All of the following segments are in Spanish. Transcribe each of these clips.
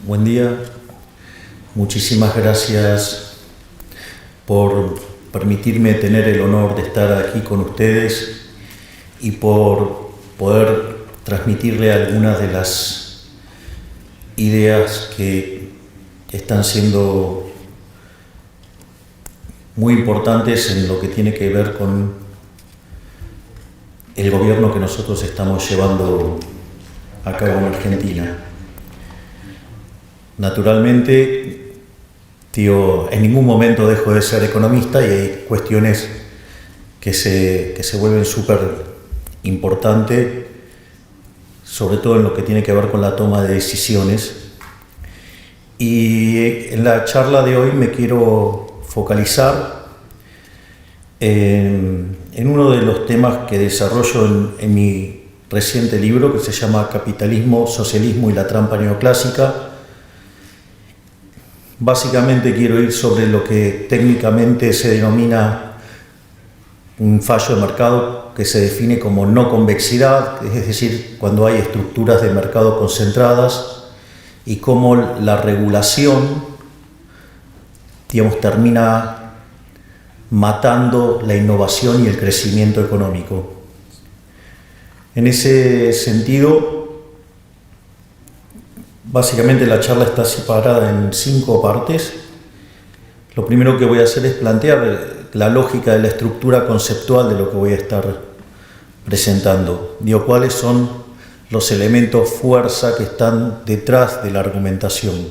Buen día. Muchísimas gracias por permitirme tener el honor de estar aquí con ustedes y por poder transmitirle algunas de las ideas que están siendo muy importantes en lo que tiene que ver con el gobierno que nosotros estamos llevando a cabo en Argentina. Naturalmente, en ningún momento dejo de ser economista y hay cuestiones que se vuelven súper importantes, sobre todo en lo que tiene que ver con la toma de decisiones. Y en la charla de hoy me quiero focalizar en uno de los temas que desarrollo en mi reciente libro, que se llama Capitalismo, Socialismo y la Trampa Neoclásica. Básicamente quiero ir sobre lo que técnicamente se denomina un fallo de mercado, que se define como no convexidad, es decir, cuando hay estructuras de mercado concentradas y cómo la regulación, termina matando la innovación y el crecimiento económico. En ese sentido, básicamente la charla está separada en 5 partes. Lo primero que voy a hacer es plantear la lógica de la estructura conceptual de lo que voy a estar presentando. Digo, cuáles son los elementos fuerza que están detrás de la argumentación.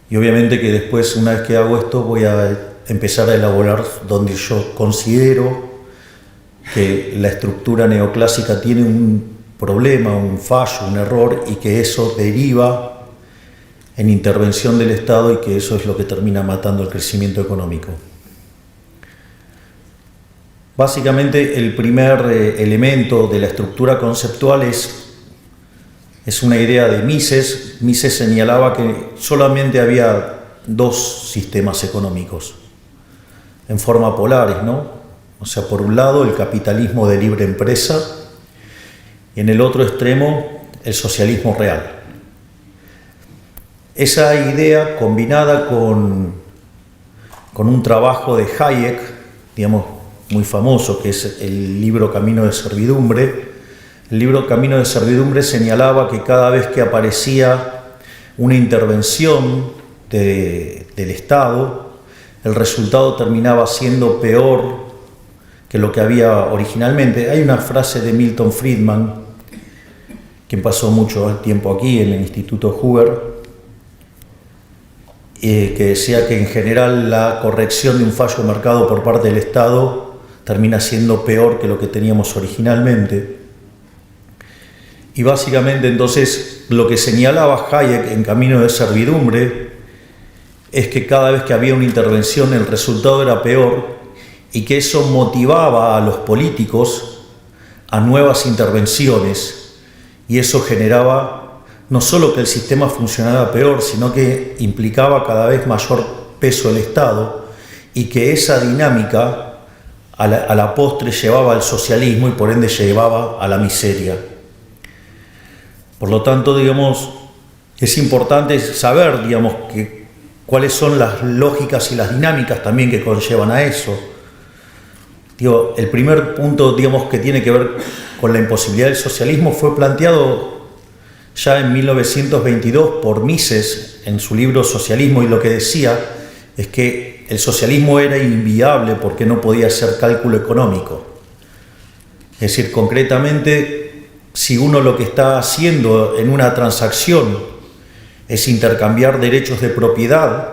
Y obviamente que después, una vez que hago esto, voy a empezar a elaborar donde yo considero que la estructura neoclásica tiene un problema, un fallo, un error, y que eso deriva en intervención del Estado y que eso es lo que termina matando el crecimiento económico. Básicamente, el primer elemento de la estructura conceptual es una idea de Mises. Mises señalaba que solamente había 2 sistemas económicos en forma polares, ¿no? O sea, por un lado el capitalismo de libre empresa y en el otro extremo el socialismo real. Esa idea combinada con un trabajo de Hayek, muy famoso, que es el libro Camino de Servidumbre. El libro Camino de Servidumbre señalaba que cada vez que aparecía una intervención del Estado, el resultado terminaba siendo peor que lo que había originalmente. Hay una frase de Milton Friedman, quien pasó mucho tiempo aquí en el Instituto Hoover, que decía que en general la corrección de un fallo de mercado por parte del Estado termina siendo peor que lo que teníamos originalmente. Y básicamente entonces lo que señalaba Hayek en Camino de Servidumbre es que cada vez que había una intervención el resultado era peor y que eso motivaba a los políticos a nuevas intervenciones, y eso generaba no solo que el sistema funcionara peor, sino que implicaba cada vez mayor peso del Estado, y que esa dinámica a la postre llevaba al socialismo y por ende llevaba a la miseria. Por lo tanto, es importante saber, cuáles son las lógicas y las dinámicas también que conllevan a eso. El primer punto, que tiene que ver con la imposibilidad del socialismo fue planteado ya en 1922 por Mises en su libro Socialismo, y lo que decía es que el socialismo era inviable porque no podía ser cálculo económico. Es decir, concretamente, si uno lo que está haciendo en una transacción es intercambiar derechos de propiedad,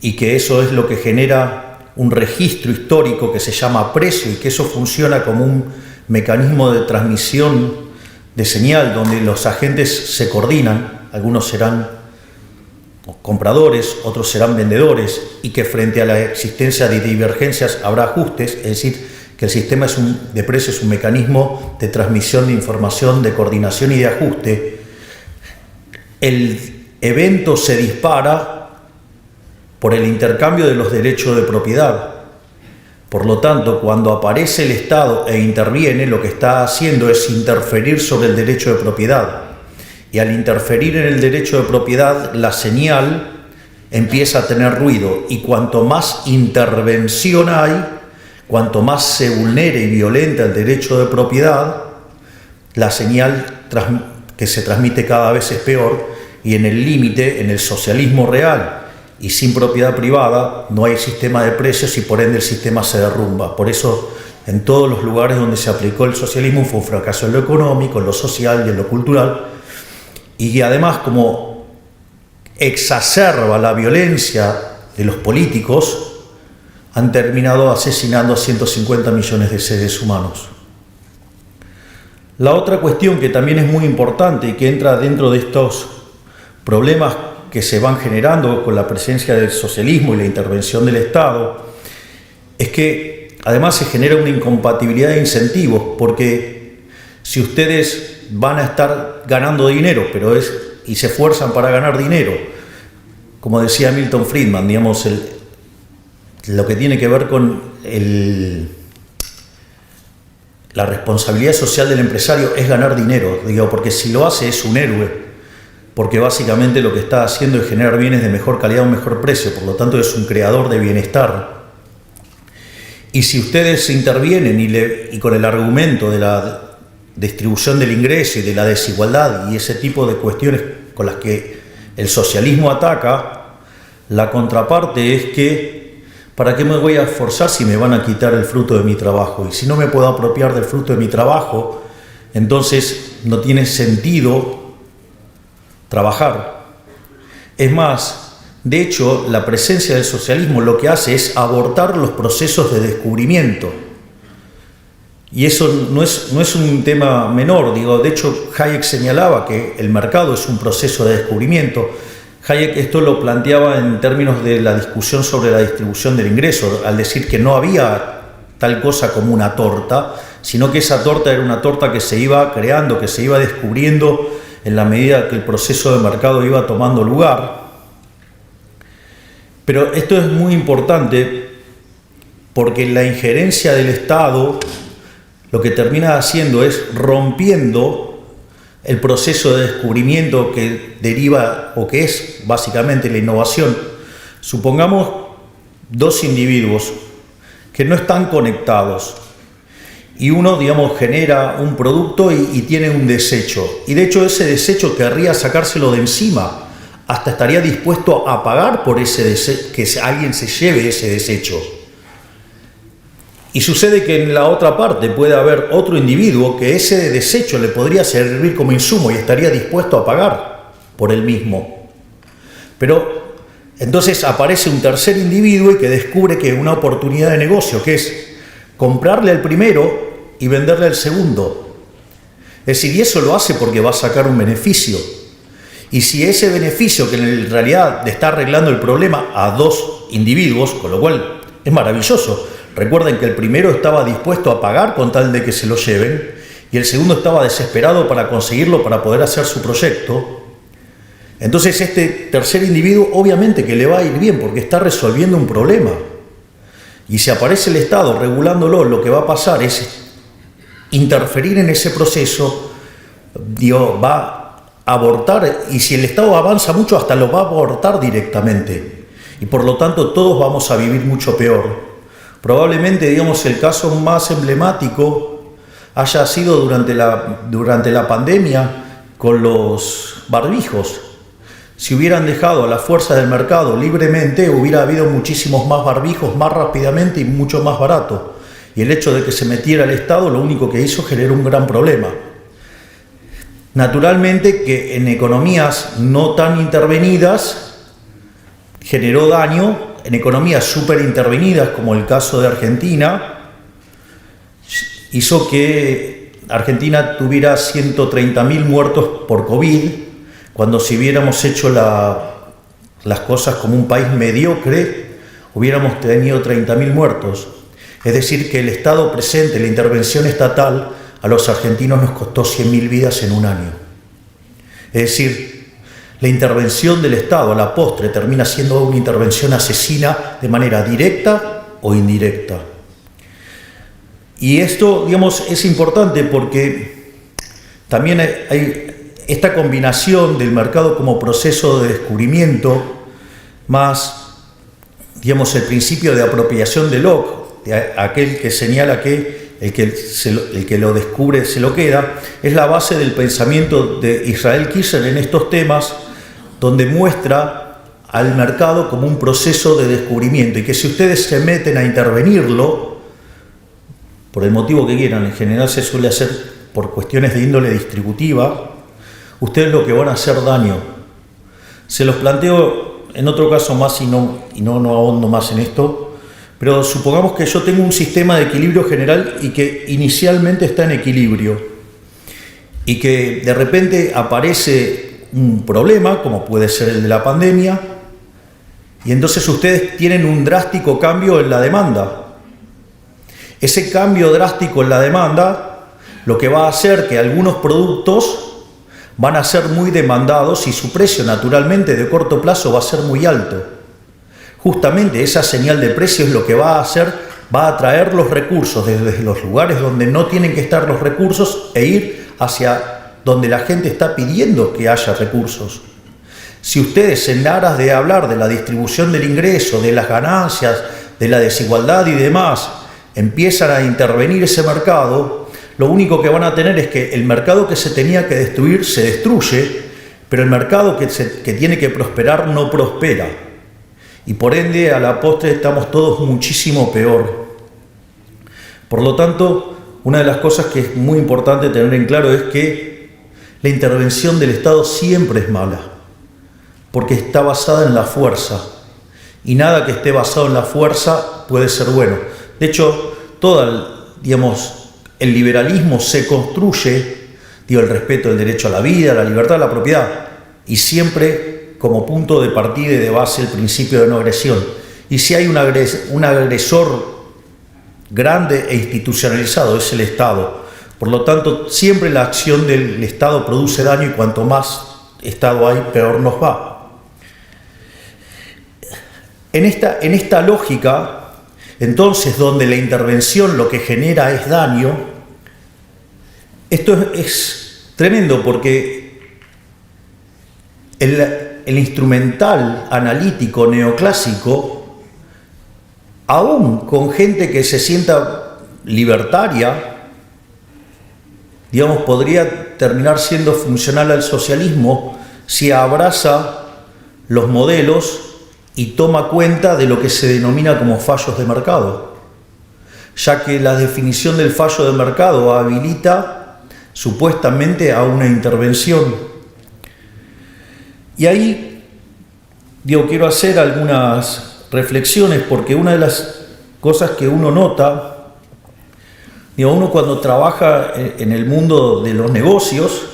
y que eso es lo que genera un registro histórico que se llama precio, y que eso funciona como un mecanismo de transmisión de señal donde los agentes se coordinan, algunos serán compradores, otros serán vendedores, y que frente a la existencia de divergencias habrá ajustes, es decir, que el sistema de precios es un mecanismo de transmisión de información, de coordinación y de ajuste. El evento se dispara por el intercambio de los derechos de propiedad. Por lo tanto, cuando aparece el Estado e interviene, lo que está haciendo es interferir sobre el derecho de propiedad. y al interferir en el derecho de propiedad, la señal empieza a tener ruido, y cuanto más intervención hay, cuanto más se vulnere y violenta el derecho de propiedad, la señal que se transmite cada vez es peor, y en el límite, en el socialismo real y sin propiedad privada, no hay sistema de precios y por ende el sistema se derrumba. Por eso, en todos los lugares donde se aplicó el socialismo fue un fracaso en lo económico, en lo social y en lo cultural, y además, como exacerba la violencia de los políticos, han terminado asesinando a 150 millones de seres humanos. La otra cuestión que también es muy importante y que entra dentro de estos problemas que se van generando con la presencia del socialismo y la intervención del Estado es que además se genera una incompatibilidad de incentivos, porque si ustedes van a estar ganando dinero y se esfuerzan para ganar dinero, como decía Milton Friedman, digamos, lo que tiene que ver con la responsabilidad social del empresario es ganar dinero, digo, porque si lo hace es un héroe, porque básicamente lo que está haciendo es generar bienes de mejor calidad a un mejor precio, por lo tanto es un creador de bienestar. Y si ustedes intervienen y con el argumento de la distribución del ingreso y de la desigualdad y ese tipo de cuestiones con las que el socialismo ataca, la contraparte es que ¿para qué me voy a esforzar si me van a quitar el fruto de mi trabajo? Y si no me puedo apropiar del fruto de mi trabajo, entonces no tiene sentido trabajar. Es más, de hecho, la presencia del socialismo lo que hace es abortar los procesos de descubrimiento. Y eso no es un tema menor, digo, de hecho Hayek señalaba que el mercado es un proceso de descubrimiento. Hayek esto lo planteaba en términos de la discusión sobre la distribución del ingreso, al decir que no había tal cosa como una torta, sino que esa torta era una torta que se iba creando, que se iba descubriendo en la medida que el proceso de mercado iba tomando lugar. Pero esto es muy importante porque la injerencia del Estado lo que termina haciendo es rompiendo el proceso de descubrimiento que deriva o que es básicamente la innovación. Supongamos dos individuos que no están conectados y uno, digamos, genera un producto y tiene un desecho, y de hecho ese desecho querría sacárselo de encima, hasta estaría dispuesto a pagar por que alguien se lleve ese desecho. Y sucede que en la otra parte puede haber otro individuo que ese desecho le podría servir como insumo y estaría dispuesto a pagar por él mismo. Pero entonces aparece un tercer individuo y que descubre que una oportunidad de negocio, que es comprarle al primero y venderle al segundo. Es decir, y eso lo hace porque va a sacar un beneficio. Y si ese beneficio, que en realidad le está arreglando el problema a dos individuos, con lo cual es maravilloso. Recuerden que el primero estaba dispuesto a pagar con tal de que se lo lleven, y el segundo estaba desesperado para conseguirlo para poder hacer su proyecto. Entonces este tercer individuo obviamente que le va a ir bien porque está resolviendo un problema. Y si aparece el Estado regulándolo, lo que va a pasar es interferir en ese proceso, va a abortar, y si el Estado avanza mucho hasta lo va a abortar directamente. Y por lo tanto todos vamos a vivir mucho peor. Probablemente, digamos, el caso más emblemático haya sido durante la pandemia con los barbijos. Si hubieran dejado a las fuerzas del mercado libremente, hubiera habido muchísimos más barbijos más rápidamente y mucho más barato. Y el hecho de que se metiera el Estado lo único que hizo generó un gran problema. Naturalmente que en economías no tan intervenidas generó daño. En economías súper intervenidas, como el caso de Argentina, hizo que Argentina tuviera 130.000 muertos por COVID, cuando si hubiéramos hecho las cosas como un país mediocre, hubiéramos tenido 30.000 muertos. Es decir, que el Estado presente, la intervención estatal, a los argentinos nos costó 100.000 vidas en un año. Es decir, la intervención del Estado a la postre termina siendo una intervención asesina de manera directa o indirecta. Y esto, digamos, es importante porque también esta combinación del mercado como proceso de descubrimiento más, digamos, el principio de apropiación de Locke, de aquel que señala que el que lo descubre se lo queda, es la base del pensamiento de Israel Kiser en estos temas, donde muestra al mercado como un proceso de descubrimiento y que si ustedes se meten a intervenirlo, por el motivo que quieran, en general se suele hacer por cuestiones de índole distributiva, ustedes lo que van a hacer daño. Se los planteo en otro caso más y no ahondo más en esto, pero supongamos que yo tengo un sistema de equilibrio general y que inicialmente está en equilibrio y que de repente aparece un problema, como puede ser el de la pandemia, y entonces ustedes tienen un drástico cambio en la demanda. Ese cambio drástico en la demanda lo que va a hacer que algunos productos van a ser muy demandados y su precio naturalmente de corto plazo va a ser muy alto. Justamente esa señal de precio es lo que va a hacer, va a atraer los recursos desde los lugares donde no tienen que estar los recursos e ir hacia donde la gente está pidiendo que haya recursos. Si ustedes, en aras de hablar de la distribución del ingreso, de las ganancias, de la desigualdad y demás, empiezan a intervenir ese mercado, lo único que van a tener es que el mercado que se tenía que destruir se destruye, pero el mercado que tiene que prosperar no prospera. Y por ende, a la postre estamos todos muchísimo peor. Por lo tanto, una de las cosas que es muy importante tener en claro es que la intervención del Estado siempre es mala, porque está basada en la fuerza, y nada que esté basado en la fuerza puede ser bueno. De hecho, el liberalismo se construye, el respeto del derecho a la vida, la libertad, la propiedad, y siempre como punto de partida y de base el principio de no agresión. Y si hay un agresor grande e institucionalizado, es el Estado. Por lo tanto, siempre la acción del Estado produce daño y cuanto más Estado hay, peor nos va. En esta lógica, entonces, donde la intervención lo que genera es daño, esto es tremendo porque el instrumental analítico neoclásico, aún con gente que se sienta libertaria, podría terminar siendo funcional al socialismo si abraza los modelos y toma cuenta de lo que se denomina como fallos de mercado, ya que la definición del fallo de mercado habilita supuestamente a una intervención. Y ahí, quiero hacer algunas reflexiones, porque una de las cosas que uno nota, uno cuando trabaja en el mundo de los negocios,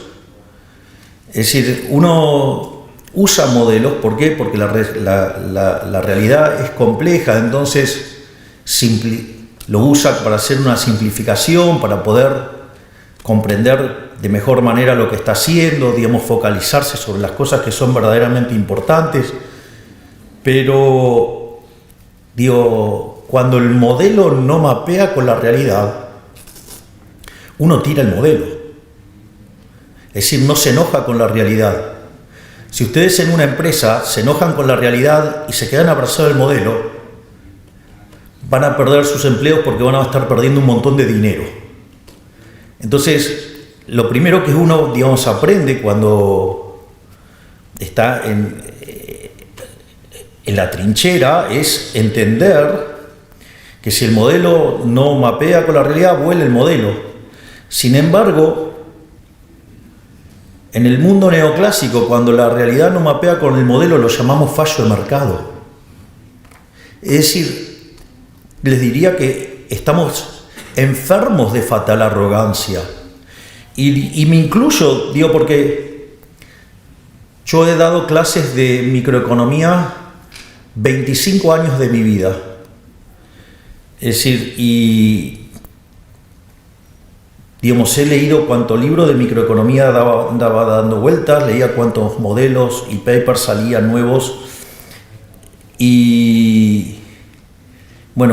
es decir, uno usa modelos. ¿Por qué? Porque la realidad es compleja, entonces lo usa para hacer una simplificación, para poder comprender de mejor manera lo que está haciendo, focalizarse sobre las cosas que son verdaderamente importantes. Pero, cuando el modelo no mapea con la realidad, uno tira el modelo. Es decir, no se enoja con la realidad. Si ustedes en una empresa se enojan con la realidad y se quedan abrazados al modelo, van a perder sus empleos porque van a estar perdiendo un montón de dinero. Entonces, lo primero que uno, aprende cuando está en la trinchera es entender que si el modelo no mapea con la realidad, vuela el modelo. Sin embargo, en el mundo neoclásico, cuando la realidad no mapea con el modelo, lo llamamos fallo de mercado. Es decir, les diría que estamos enfermos de fatal arrogancia. Y me incluyo, porque yo he dado clases de microeconomía 25 años de mi vida. Es decir, he leído cuánto libro de microeconomía andaba dando vueltas, leía cuántos modelos y papers salían nuevos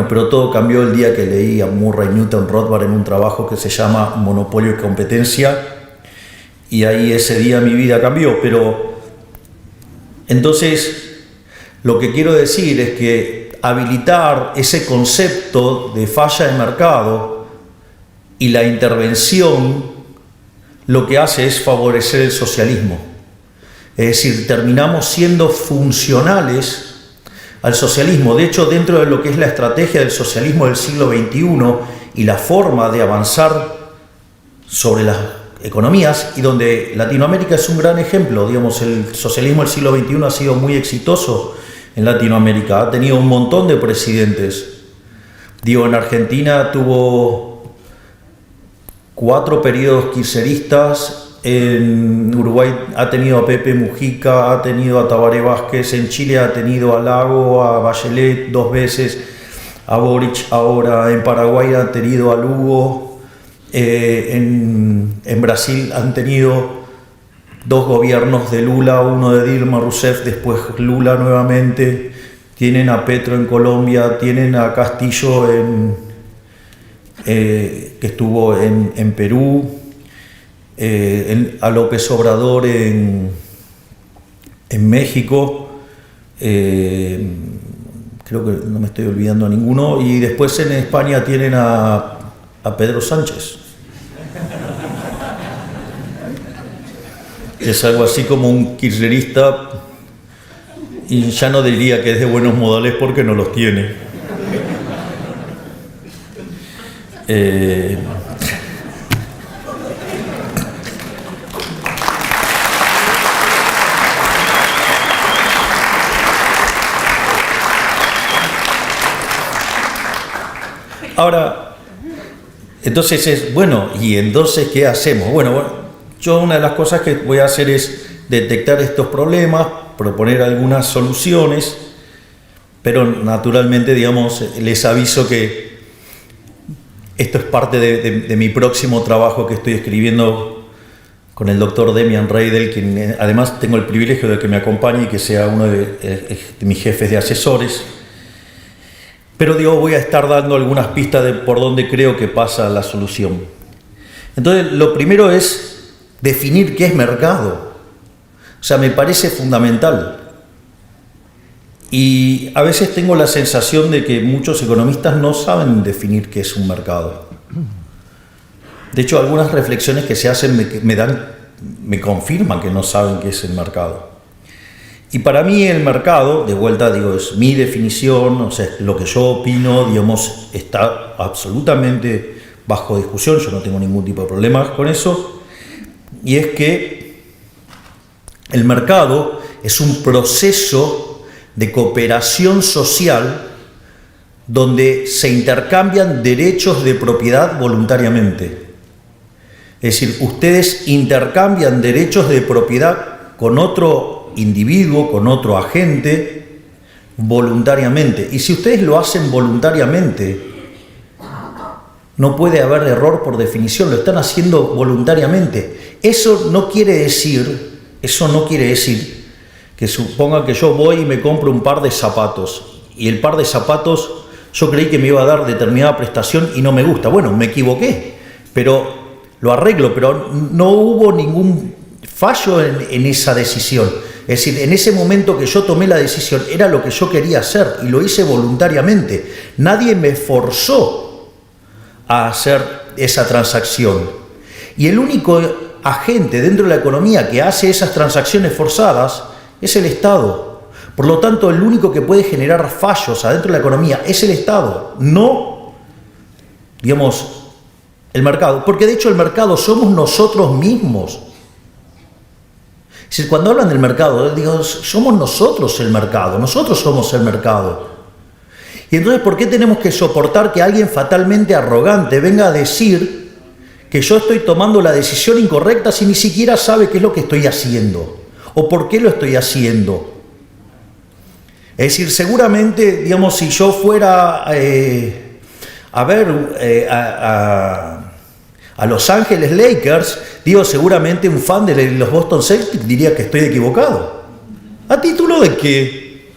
pero todo cambió el día que leí a Murray Newton Rothbard en un trabajo que se llama Monopolio y Competencia, y ahí ese día mi vida cambió. Pero entonces lo que quiero decir es que habilitar ese concepto de falla de mercado y la intervención lo que hace es favorecer el socialismo. Es decir, terminamos siendo funcionales al socialismo. De hecho, dentro de lo que es la estrategia del socialismo del siglo XXI y la forma de avanzar sobre las economías, y donde Latinoamérica es un gran ejemplo, digamos, el socialismo del siglo XXI ha sido muy exitoso en Latinoamérica, ha tenido un montón de presidentes. Digo, en Argentina tuvo 4 periodos kirchneristas, en Uruguay ha tenido a Pepe Mujica, ha tenido a Tabaré Vázquez, en Chile ha tenido a Lago, a Bachelet 2 veces, a Boric ahora, en Paraguay ha tenido a Lugo, en Brasil han tenido 2 gobiernos de Lula, uno de Dilma Rousseff, después Lula nuevamente, tienen a Petro en Colombia, tienen a Castillo que estuvo en Perú, a López Obrador en México, creo que no me estoy olvidando a ninguno, y después en España tienen a Pedro Sánchez. Es algo así como un kirchnerista, y ya no diría que es de buenos modales porque no los tiene. Ahora, entonces es, bueno, ¿y entonces qué hacemos? Bueno, yo una de las cosas que voy a hacer es detectar estos problemas, proponer algunas soluciones, pero naturalmente, digamos, les aviso que esto es parte de mi próximo trabajo que estoy escribiendo con el doctor Demian Reidel, quien además tengo el privilegio de que me acompañe y que sea uno de mis jefes de asesores. Pero digo, voy a estar dando algunas pistas de por dónde creo que pasa la solución. Entonces, lo primero es definir qué es mercado. O sea, me parece fundamental. Y a veces tengo la sensación de que muchos economistas no saben definir qué es un mercado. De hecho, algunas reflexiones que se hacen me confirman que no saben qué es el mercado. Y para mí el mercado, de vuelta digo, es mi definición, o sea, lo que yo opino, digamos, está absolutamente bajo discusión, yo no tengo ningún tipo de problema con eso, y es que el mercado es un proceso de cooperación social donde se intercambian derechos de propiedad voluntariamente. Es decir, ustedes intercambian derechos de propiedad con otro individuo, con otro agente, voluntariamente. Y si ustedes lo hacen voluntariamente, no puede haber error por definición, lo están haciendo voluntariamente. Eso no quiere decir que suponga que yo voy y me compro un par de zapatos, y el par de zapatos yo creí que me iba a dar determinada prestación y no me gusta. Bueno, me equivoqué, pero lo arreglo, pero no hubo ningún fallo en esa decisión. Es decir, en ese momento que yo tomé la decisión era lo que yo quería hacer y lo hice voluntariamente. Nadie me forzó a hacer esa transacción. Y el único agente dentro de la economía que hace esas transacciones forzadas es el Estado. Por lo tanto, el único que puede generar fallos adentro de la economía es el Estado, no, digamos, el mercado. Porque de hecho el mercado somos nosotros mismos. Es decir, cuando hablan del mercado, digo, somos nosotros el mercado, nosotros somos el mercado. Y entonces, ¿por qué tenemos que soportar que alguien fatalmente arrogante venga a decir que yo estoy tomando la decisión incorrecta si ni siquiera sabe qué es lo que estoy haciendo o por qué lo estoy haciendo? Es decir, seguramente, digamos, si yo fuera a ver a Los Ángeles Lakers, digo, seguramente un fan de los Boston Celtics diría que estoy equivocado. ¿A título de qué?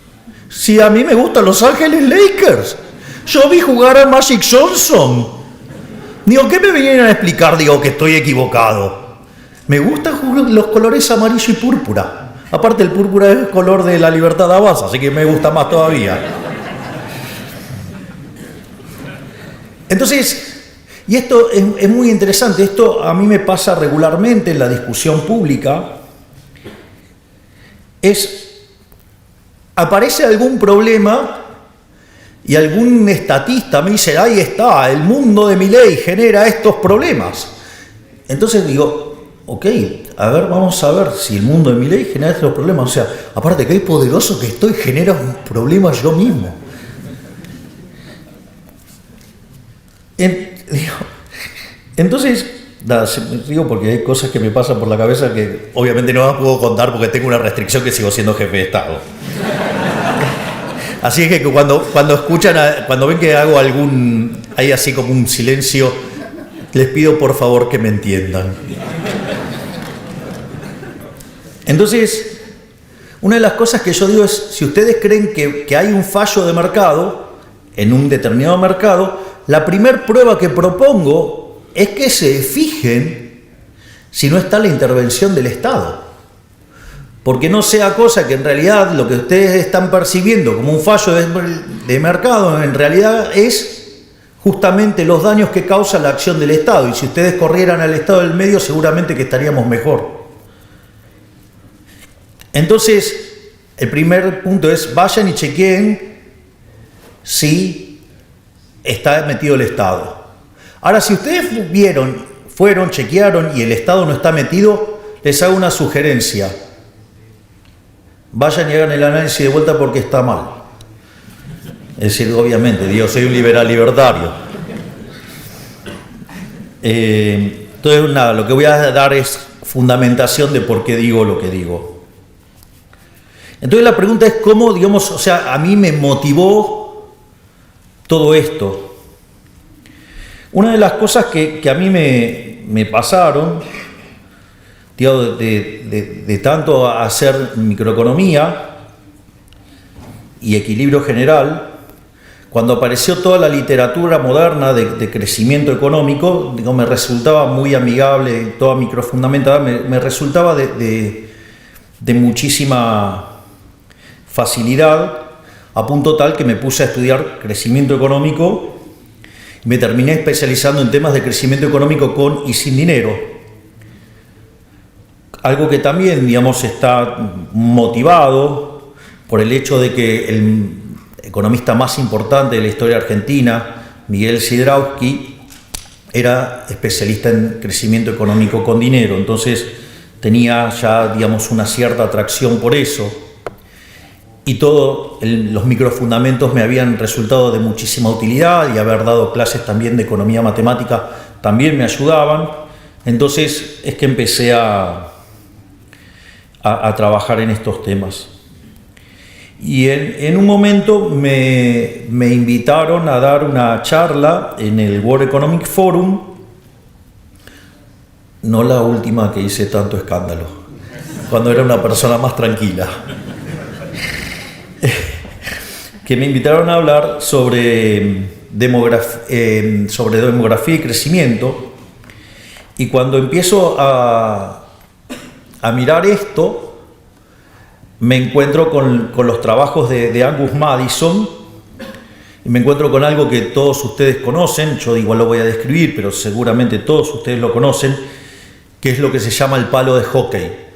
Si a mí me gustan Los Ángeles Lakers. Yo vi jugar a Magic Johnson. Digo, ¿qué me vinieron a explicar? Digo, que estoy equivocado. Me gustan los colores amarillo y púrpura. Aparte el púrpura es el color de la libertad de Abbas, así que me gusta más todavía. Entonces, y esto es muy interesante, esto a mí me pasa regularmente en la discusión pública, aparece algún problema y algún estatista me dice, ahí está, el mundo de Milei genera estos problemas. Entonces digo, ok, a ver, vamos a ver si el mundo de Milei genera estos problemas. O sea, aparte que es poderoso que estoy, genera un problema yo mismo. Entonces, digo porque hay cosas que me pasan por la cabeza que obviamente no las puedo contar porque tengo una restricción que sigo siendo jefe de Estado. Así es que cuando escuchan, cuando ven que hago hay así como un silencio, les pido por favor que me entiendan. Entonces, una de las cosas que yo digo es, si ustedes creen que hay un fallo de mercado, en un determinado mercado, la primer prueba que propongo es que se fijen si no está la intervención del Estado. Porque no sea cosa que en realidad lo que ustedes están percibiendo como un fallo de mercado, en realidad es justamente los daños que causa la acción del Estado. Y si ustedes corrieran al Estado del medio, seguramente que estaríamos mejor. Entonces, el primer punto es, vayan y chequeen si está metido el Estado. Ahora, si ustedes fueron, chequearon y el Estado no está metido, les hago una sugerencia. Vayan y hagan el análisis de vuelta porque está mal. Es decir, obviamente, yo soy un liberal libertario. Entonces, nada, lo que voy a dar es fundamentación de por qué digo lo que digo. Entonces, la pregunta es cómo, digamos, o sea, a mí me motivó todo esto. Una de las cosas que a mí me pasaron, digamos, de tanto hacer microeconomía y equilibrio general, cuando apareció toda la literatura moderna de crecimiento económico, digo, me resultaba muy amigable, toda microfundamentada, me resultaba de muchísima facilidad, a punto tal que me puse a estudiar crecimiento económico y me terminé especializando en temas de crecimiento económico con y sin dinero. Algo que también, digamos, está motivado por el hecho de que el economista más importante de la historia argentina, Miguel Sidrowski, era especialista en crecimiento económico con dinero. Entonces tenía ya, digamos, una cierta atracción por eso. Y todos los microfundamentos me habían resultado de muchísima utilidad, y haber dado clases también de economía matemática también me ayudaban. Entonces es que empecé a trabajar en estos temas. Y en un momento me invitaron a dar una charla en el World Economic Forum, no la última que hice tanto escándalo, cuando era una persona más tranquila. Que me invitaron a hablar sobre demografía y crecimiento, y cuando empiezo a mirar esto, me encuentro con los trabajos de Angus Maddison, y me encuentro con algo que todos ustedes conocen. Yo igual lo voy a describir, pero seguramente todos ustedes lo conocen, que es lo que se llama el palo de hockey.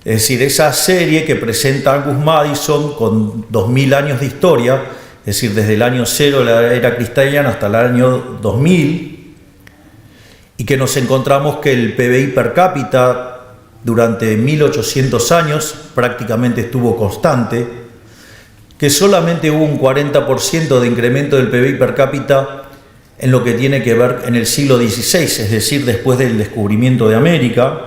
Es decir, esa serie que presenta Angus Maddison con 2000 años de historia, es decir, desde el año 0 de la era cristiana hasta el año 2000, y que nos encontramos que el PBI per cápita durante 1800 años prácticamente estuvo constante, que solamente hubo un 40% de incremento del PBI per cápita en lo que tiene que ver en el siglo XVI, es decir, después del descubrimiento de América,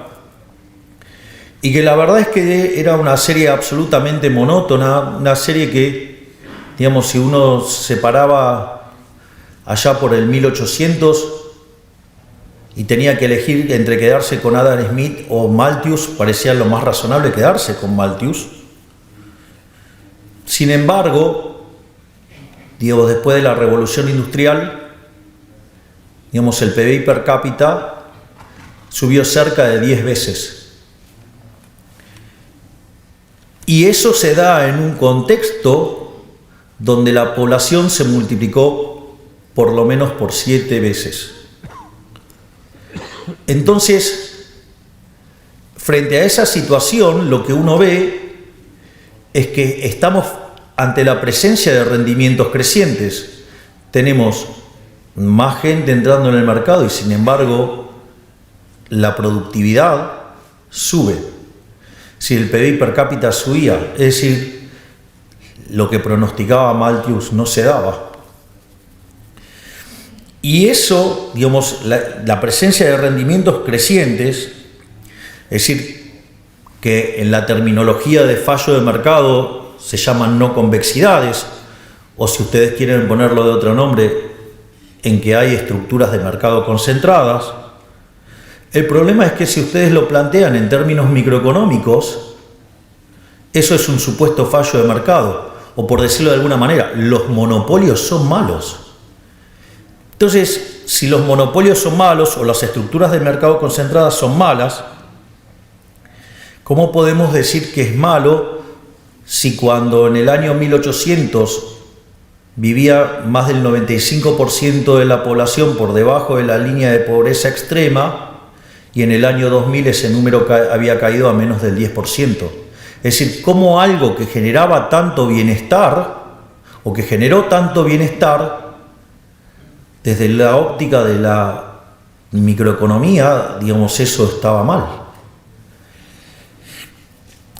y que la verdad es que era una serie absolutamente monótona, una serie que, digamos, si uno se paraba allá por el 1800 y tenía que elegir entre quedarse con Adam Smith o Malthus, parecía lo más razonable quedarse con Malthus. Sin embargo, digamos, después de la Revolución Industrial, digamos, el PBI per cápita subió cerca de 10 veces. Y eso se da en un contexto donde la población se multiplicó por lo menos por 7 veces. Entonces, frente a esa situación, lo que uno ve es que estamos ante la presencia de rendimientos crecientes. Tenemos más gente entrando en el mercado y, sin embargo, la productividad sube. Si el PBI per cápita subía, es decir, lo que pronosticaba Malthus no se daba. Y eso, digamos, la presencia de rendimientos crecientes, es decir, que en la terminología de fallo de mercado se llaman no convexidades, o si ustedes quieren ponerlo de otro nombre, en que hay estructuras de mercado concentradas. El problema es que si ustedes lo plantean en términos microeconómicos, eso es un supuesto fallo de mercado, o por decirlo de alguna manera, los monopolios son malos. Entonces, si los monopolios son malos o las estructuras de mercado concentradas son malas, ¿cómo podemos decir que es malo si cuando en el año 1800 vivía más del 95% de la población por debajo de la línea de pobreza extrema y en el año 2000 ese número había caído a menos del 10%? Es decir, ¿cómo algo que generaba tanto bienestar o que generó tanto bienestar desde la óptica de la microeconomía, digamos, eso estaba mal?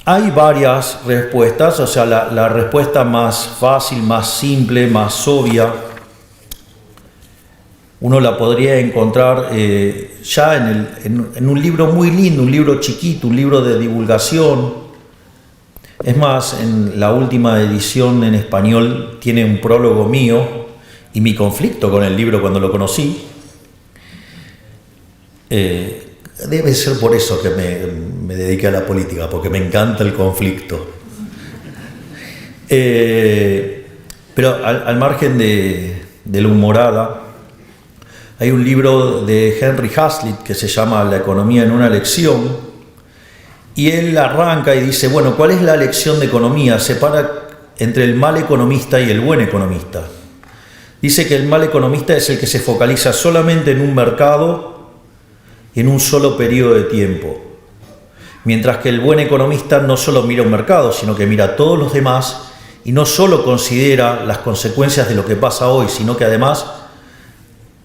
Hay varias respuestas, o sea, la respuesta más fácil, más simple, más obvia, uno la podría encontrar ya en un libro muy lindo, un libro chiquito, un libro de divulgación. Es más, en la última edición en español tiene un prólogo mío y mi conflicto con el libro cuando lo conocí. Debe ser por eso que me dediqué a la política, porque me encanta el conflicto. Pero al margen de la humorada, hay un libro de Henry Hazlitt que se llama La economía en una lección, y él arranca y dice, bueno, ¿cuál es la lección de economía? Separa entre el mal economista y el buen economista. Dice que el mal economista es el que se focaliza solamente en un mercado en un solo periodo de tiempo, mientras que el buen economista no solo mira un mercado, sino que mira a todos los demás y no solo considera las consecuencias de lo que pasa hoy, sino que además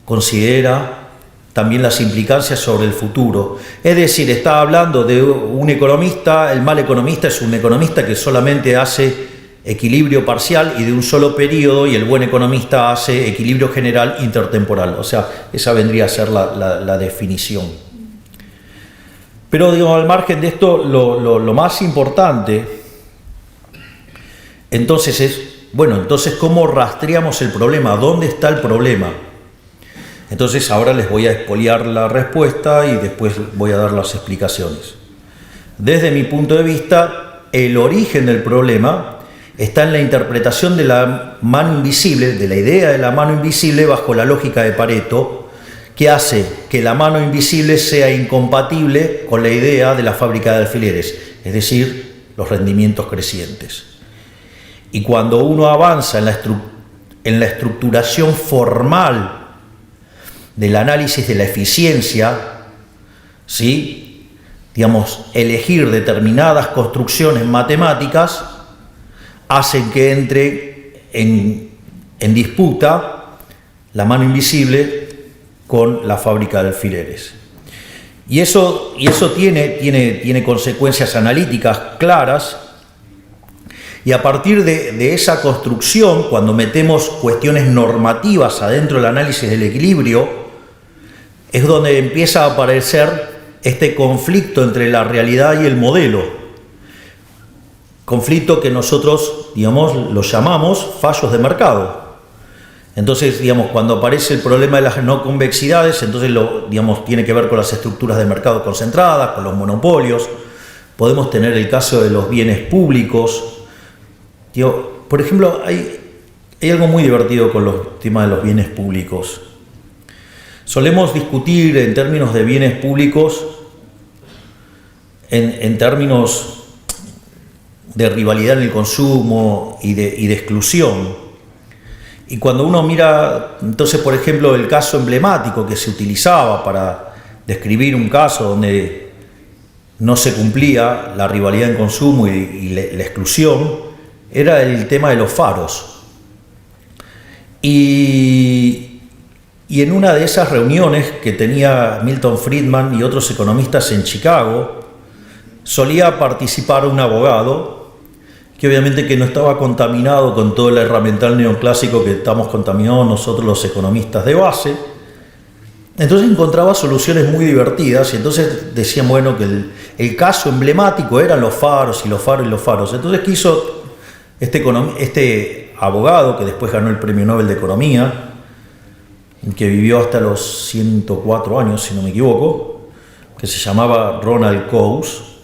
considera también las implicancias sobre el futuro. Es decir, está hablando de un economista, el mal economista es un economista que solamente hace equilibrio parcial y de un solo periodo, y el buen economista hace equilibrio general intertemporal. O sea, esa vendría a ser la definición. Pero digo, al margen de esto, lo más importante entonces es, bueno, entonces ¿cómo rastreamos el problema? ¿Dónde está el problema? Entonces ahora les voy a expoliar la respuesta y después voy a dar las explicaciones. Desde mi punto de vista, el origen del problema está en la interpretación de la mano invisible, de la idea de la mano invisible bajo la lógica de Pareto, que hace que la mano invisible sea incompatible con la idea de la fábrica de alfileres, es decir, los rendimientos crecientes. Y cuando uno avanza en la estructuración formal del análisis de la eficiencia, ¿sí? Digamos, elegir determinadas construcciones matemáticas hacen que entre en disputa la mano invisible con la fábrica de alfileres. Y eso tiene consecuencias analíticas claras, y a partir de esa construcción, cuando metemos cuestiones normativas adentro del análisis del equilibrio, es donde empieza a aparecer este conflicto entre la realidad y el modelo. Conflicto que nosotros, digamos, lo llamamos fallos de mercado. Entonces, digamos, cuando aparece el problema de las no convexidades, entonces tiene que ver con las estructuras de mercado concentradas, con los monopolios. Podemos tener el caso de los bienes públicos. Por ejemplo, hay algo muy divertido con los temas de los bienes públicos. Solemos discutir en términos de bienes públicos, en términos de rivalidad en el consumo y de exclusión. Y cuando uno mira, entonces, por ejemplo, el caso emblemático que se utilizaba para describir un caso donde no se cumplía la rivalidad en consumo y la exclusión, era el tema de los faros. Y en una de esas reuniones que tenía Milton Friedman y otros economistas en Chicago, solía participar un abogado que obviamente que no estaba contaminado con todo el herramental neoclásico que estamos contaminados nosotros los economistas de base. Entonces encontraba soluciones muy divertidas y entonces decían, bueno, que el caso emblemático eran los faros y los faros y los faros. Entonces quiso este abogado, que después ganó el Premio Nobel de Economía, que vivió hasta los 104 años, si no me equivoco, que se llamaba Ronald Coase.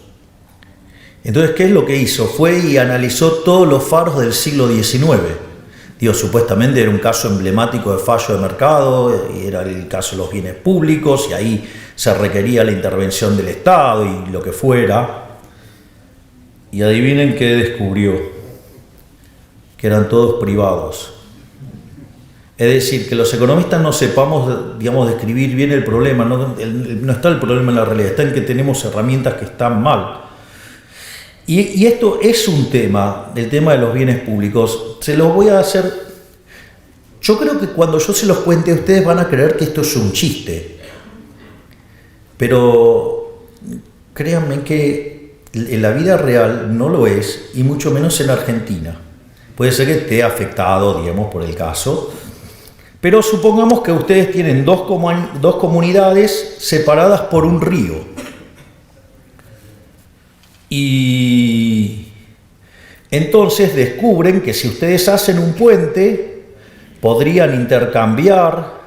Entonces, ¿qué es lo que hizo? Fue y analizó todos los faros del siglo XIX. Digo, supuestamente era un caso emblemático de fallo de mercado, y era el caso de los bienes públicos, y ahí se requería la intervención del Estado y lo que fuera. Y adivinen qué descubrió, que eran todos privados. Es decir, que los economistas no sepamos, digamos, describir bien el problema, no está el problema en la realidad, está en que tenemos herramientas que están mal. Y esto es un tema, el tema de los bienes públicos. Se los voy a hacer. Yo creo que cuando yo se los cuente, ustedes van a creer que esto es un chiste. Pero créanme que en la vida real no lo es, y mucho menos en Argentina. Puede ser que esté afectado, digamos, por el caso. Pero supongamos que ustedes tienen dos comunidades separadas por un río. Y entonces descubren que si ustedes hacen un puente, podrían intercambiar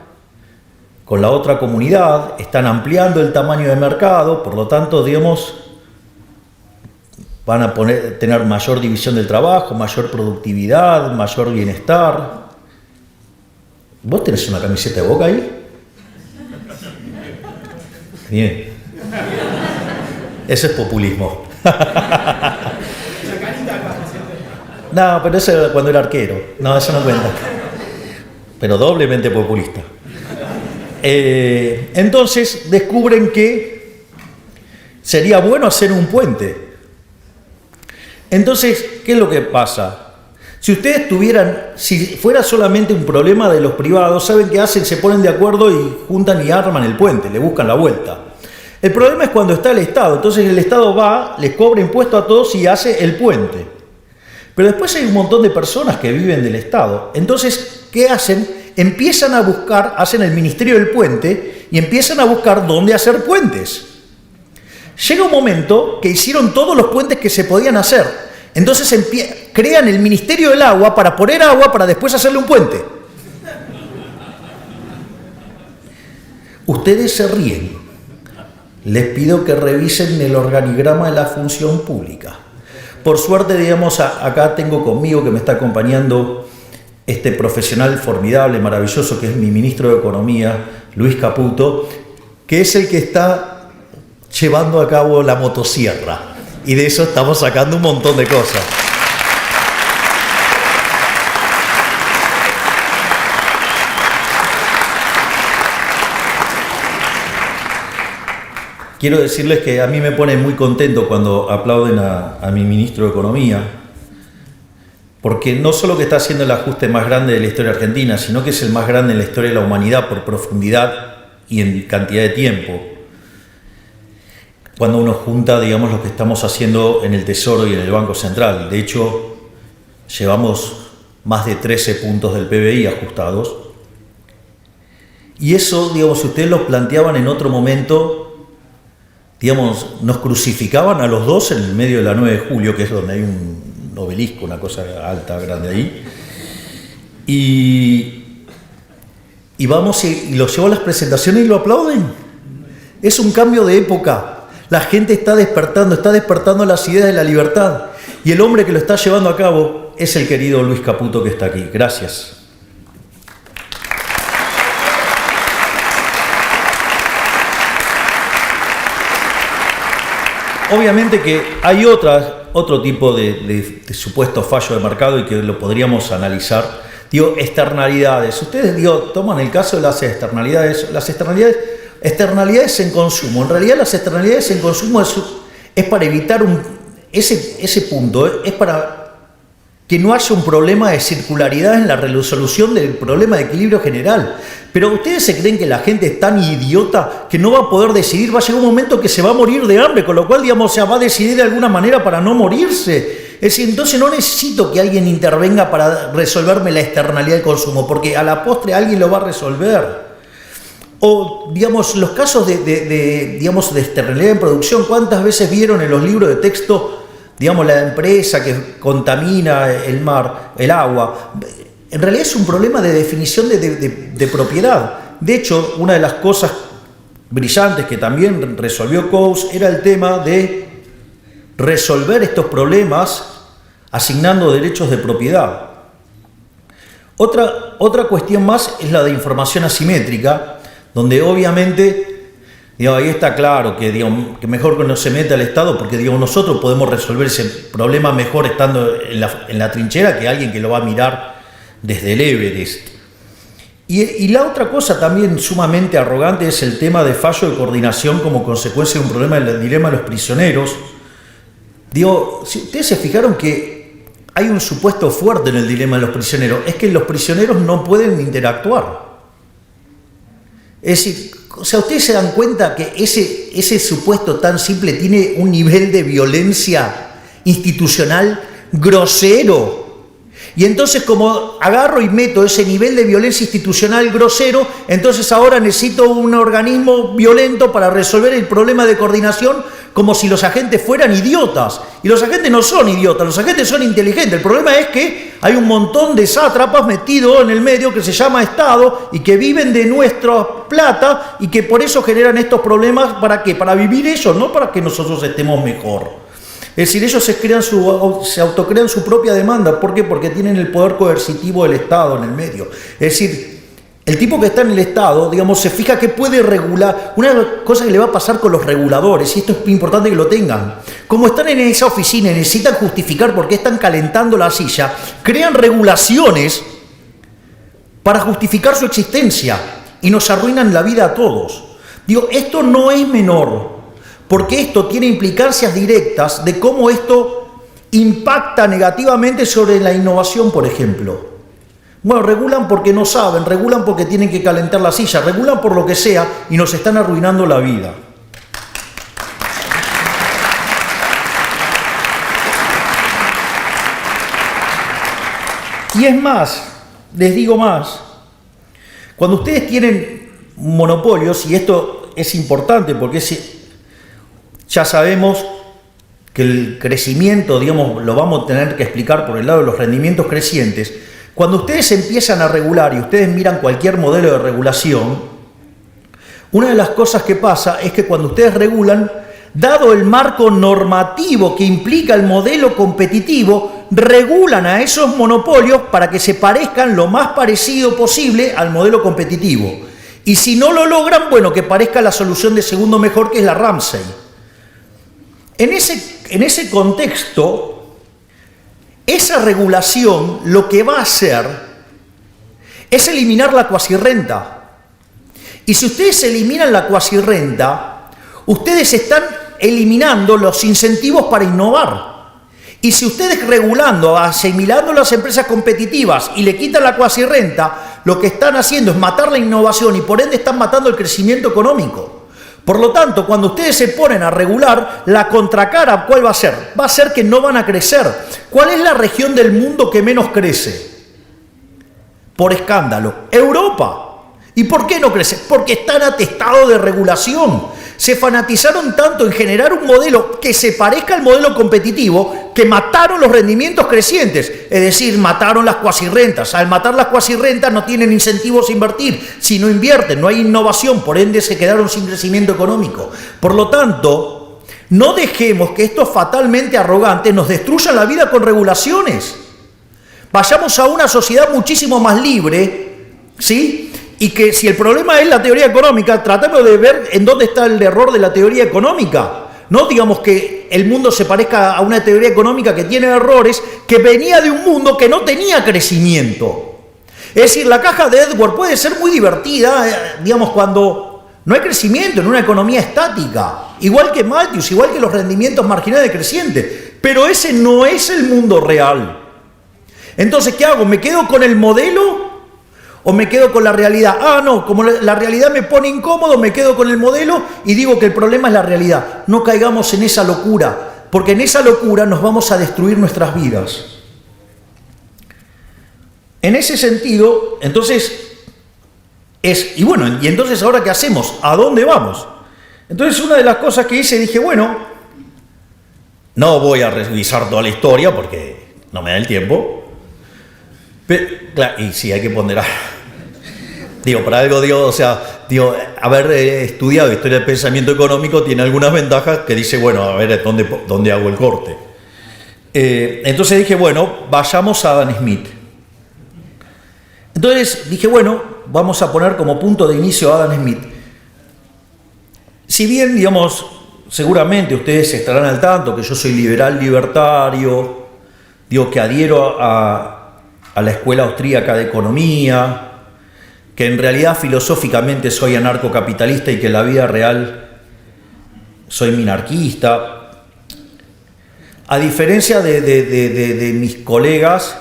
con la otra comunidad, están ampliando el tamaño de mercado, por lo tanto, digamos, van a tener mayor división del trabajo, mayor productividad, mayor bienestar. ¿Vos tenés una camiseta de Boca ahí? Bien. Ese es populismo. No, pero eso era cuando era arquero. No, eso no cuenta. Pero doblemente populista. Entonces descubren que sería bueno hacer un puente. Entonces, ¿qué es lo que pasa? Si fuera solamente un problema de los privados, ¿saben qué hacen? Se ponen de acuerdo y juntan y arman el puente, le buscan la vuelta. El problema es cuando está el Estado. Entonces el Estado va, les cobra impuestos a todos y hace el puente. Pero después hay un montón de personas que viven del Estado. Entonces, ¿qué hacen? Empiezan a buscar, hacen el Ministerio del Puente y empiezan a buscar dónde hacer puentes. Llega un momento que hicieron todos los puentes que se podían hacer. Entonces crean el Ministerio del Agua para poner agua para después hacerle un puente. Ustedes se ríen. Les pido que revisen el organigrama de la función pública. Por suerte, digamos, acá tengo conmigo, que me está acompañando, este profesional formidable, maravilloso, que es mi ministro de Economía, Luis Caputo, que es el que está llevando a cabo la motosierra. Y de eso estamos sacando un montón de cosas. Quiero decirles que a mí me pone muy contento cuando aplauden a mi ministro de Economía, porque no solo que está haciendo el ajuste más grande de la historia argentina, sino que es el más grande en la historia de la humanidad por profundidad y en cantidad de tiempo. Cuando uno junta, digamos, lo que estamos haciendo en el Tesoro y en el Banco Central. De hecho, llevamos más de 13 puntos del PBI ajustados. Y eso, digamos, si ustedes lo planteaban en otro momento, digamos, nos crucificaban a los dos en el medio de la 9 de julio, que es donde hay un obelisco, una cosa alta, grande ahí. Y vamos y lo llevo a las presentaciones y lo aplauden. Es un cambio de época. La gente está despertando las ideas de la libertad. Y el hombre que lo está llevando a cabo es el querido Luis Caputo, que está aquí. Gracias. obviamente que hay otro tipo de supuesto fallo de mercado y que lo podríamos analizar. Digo, externalidades. Ustedes, toman el caso de las externalidades. Las externalidades en consumo. En realidad las externalidades en consumo es para evitar ese punto, es para que no haya un problema de circularidad en la resolución del problema de equilibrio general. Pero ustedes se creen que la gente es tan idiota que no va a poder decidir, va a llegar un momento que se va a morir de hambre, con lo cual, va a decidir de alguna manera para no morirse. Es decir, entonces no necesito que alguien intervenga para resolverme la externalidad del consumo, porque a la postre alguien lo va a resolver. O, los casos de externalidad en producción, ¿cuántas veces vieron en los libros de texto, la empresa que contamina el mar, el agua? En realidad es un problema de definición de propiedad. De hecho, una de las cosas brillantes que también resolvió Coase era el tema de resolver estos problemas asignando derechos de propiedad. Otra cuestión más es la de información asimétrica, donde obviamente ahí está claro que mejor que no se meta el Estado, porque nosotros podemos resolver ese problema mejor estando en la trinchera que alguien que lo va a mirar desde el Everest. Y la otra cosa también sumamente arrogante es el tema de fallo de coordinación como consecuencia de un problema del dilema de los prisioneros. Si ustedes se fijaron que hay un supuesto fuerte en el dilema de los prisioneros, es que los prisioneros no pueden interactuar. Es decir, ustedes se dan cuenta que ese supuesto tan simple tiene un nivel de violencia institucional grosero. Y entonces, como agarro y meto ese nivel de violencia institucional grosero, entonces ahora necesito un organismo violento para resolver el problema de coordinación, como si los agentes fueran idiotas. Y los agentes no son idiotas, los agentes son inteligentes. El problema es que hay un montón de sátrapas metidos en el medio que se llama Estado y que viven de nuestra plata y que por eso generan estos problemas. ¿Para qué? Para vivir ellos, no para que nosotros estemos mejor. Es decir, ellos se autocrean su propia demanda. ¿Por qué? Porque tienen el poder coercitivo del Estado en el medio. Es decir, el tipo que está en el Estado, se fija que puede regular. Una cosa que le va a pasar con los reguladores, y esto es importante que lo tengan, como están en esa oficina y necesitan justificar por qué están calentando la silla, crean regulaciones para justificar su existencia y nos arruinan la vida a todos. Esto no es menor, porque esto tiene implicancias directas de cómo esto impacta negativamente sobre la innovación, por ejemplo. Regulan porque no saben, regulan porque tienen que calentar la silla, regulan por lo que sea y nos están arruinando la vida. Y es más, les digo más, cuando ustedes tienen monopolios, y esto es importante porque ya sabemos que el crecimiento, lo vamos a tener que explicar por el lado de los rendimientos crecientes. Cuando ustedes empiezan a regular y ustedes miran cualquier modelo de regulación, una de las cosas que pasa es que cuando ustedes regulan, dado el marco normativo que implica el modelo competitivo, regulan a esos monopolios para que se parezcan lo más parecido posible al modelo competitivo. Y si no lo logran, que parezca la solución de segundo mejor, que es la Ramsey. En ese contexto, esa regulación lo que va a hacer es eliminar la cuasirrenta. Y si ustedes eliminan la cuasirrenta, ustedes están eliminando los incentivos para innovar. Y si ustedes regulando, asimilando las empresas competitivas y le quitan la cuasirrenta, lo que están haciendo es matar la innovación y por ende están matando el crecimiento económico. Por lo tanto, cuando ustedes se ponen a regular, la contracara, ¿cuál va a ser? Va a ser que no van a crecer. ¿Cuál es la región del mundo que menos crece? Por escándalo, Europa. ¿Y por qué no crece? Porque están atestados de regulación. Se fanatizaron tanto en generar un modelo que se parezca al modelo competitivo que mataron los rendimientos crecientes, es decir, mataron las cuasirrentas. Al matar las cuasirrentas no tienen incentivos a invertir. Si no invierten, no hay innovación, por ende se quedaron sin crecimiento económico. Por lo tanto, no dejemos que estos fatalmente arrogantes nos destruyan la vida con regulaciones. Vayamos a una sociedad muchísimo más libre, ¿sí? Y que si el problema es la teoría económica, tratemos de ver en dónde está el error de la teoría económica. No digamos que el mundo se parezca a una teoría económica que tiene errores, que venía de un mundo que no tenía crecimiento. Es decir, la caja de Edward puede ser muy divertida, digamos, cuando no hay crecimiento en una economía estática. Igual que Malthus, igual que los rendimientos marginales decrecientes. Pero ese no es el mundo real. Entonces, ¿qué hago? ¿Me quedo con el modelo o me quedo con la realidad? Ah, no, como la realidad me pone incómodo, me quedo con el modelo y digo que el problema es la realidad. No caigamos en esa locura, porque en esa locura nos vamos a destruir nuestras vidas. En ese sentido, entonces, y bueno, y entonces ahora ¿qué hacemos? ¿A dónde vamos? Entonces una de las cosas que hice, dije, bueno, no voy a revisar toda la historia porque no me da el tiempo. Pero, claro, y sí, hay que ponderar. Digo, para algo, haber estudiado historia del pensamiento económico tiene algunas ventajas que dice, bueno, a ver, ¿dónde hago el corte? Entonces dije, bueno, vayamos a Adam Smith. Entonces dije, bueno, vamos a poner como punto de inicio a Adam Smith. Si bien, digamos, seguramente ustedes estarán al tanto que yo soy liberal libertario, digo que adhiero a la escuela austríaca de economía, que en realidad filosóficamente soy anarcocapitalista y que en la vida real soy minarquista. A diferencia de mis colegas,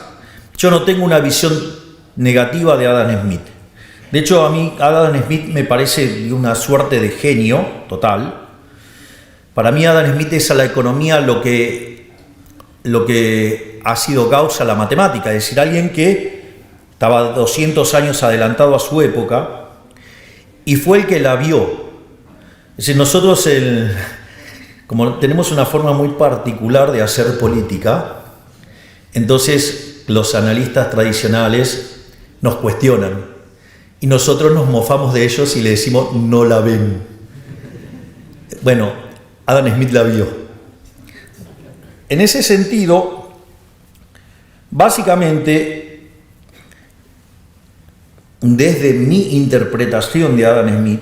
yo no tengo una visión negativa de Adam Smith. De hecho, a mí Adam Smith me parece una suerte de genio total. Para mí Adam Smith es a la economía lo que ha sido Gauss a la matemática, es decir, alguien que estaba 200 años adelantado a su época y fue el que la vio. Es decir, nosotros, como tenemos una forma muy particular de hacer política, entonces los analistas tradicionales nos cuestionan y nosotros nos mofamos de ellos y le decimos no la ven. Bueno, Adam Smith la vio. En ese sentido, básicamente, desde mi interpretación de Adam Smith,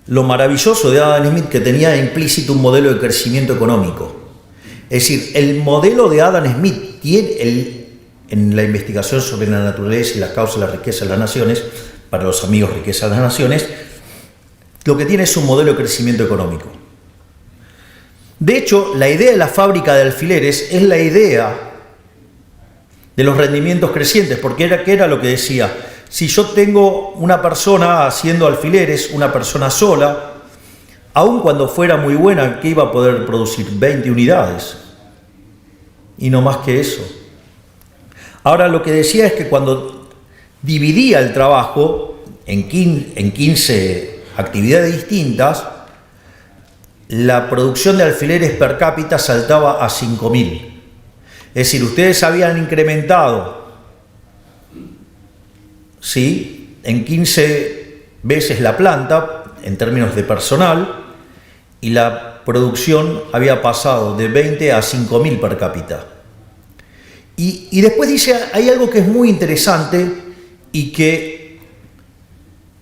lo maravilloso de Adam Smith que tenía implícito un modelo de crecimiento económico. Es decir, el modelo de Adam Smith tiene en la investigación sobre la naturaleza y las causas de la riqueza de las naciones, para los amigos riqueza de las naciones, lo que tiene es un modelo de crecimiento económico. De hecho, la idea de la fábrica de alfileres es la idea de los rendimientos crecientes, porque ¿qué era lo que decía? Si yo tengo una persona haciendo alfileres, una persona sola, aun cuando fuera muy buena, ¿qué iba a poder producir? 20 unidades. Y no más que eso. Ahora lo que decía es que cuando dividía el trabajo en 15 actividades distintas, la producción de alfileres per cápita saltaba a 5.000. Es decir, ustedes habían incrementado, ¿sí?, en 15 veces la planta en términos de personal y la producción había pasado de 20 a 5.000 per cápita. Y después dice, hay algo que es muy interesante y que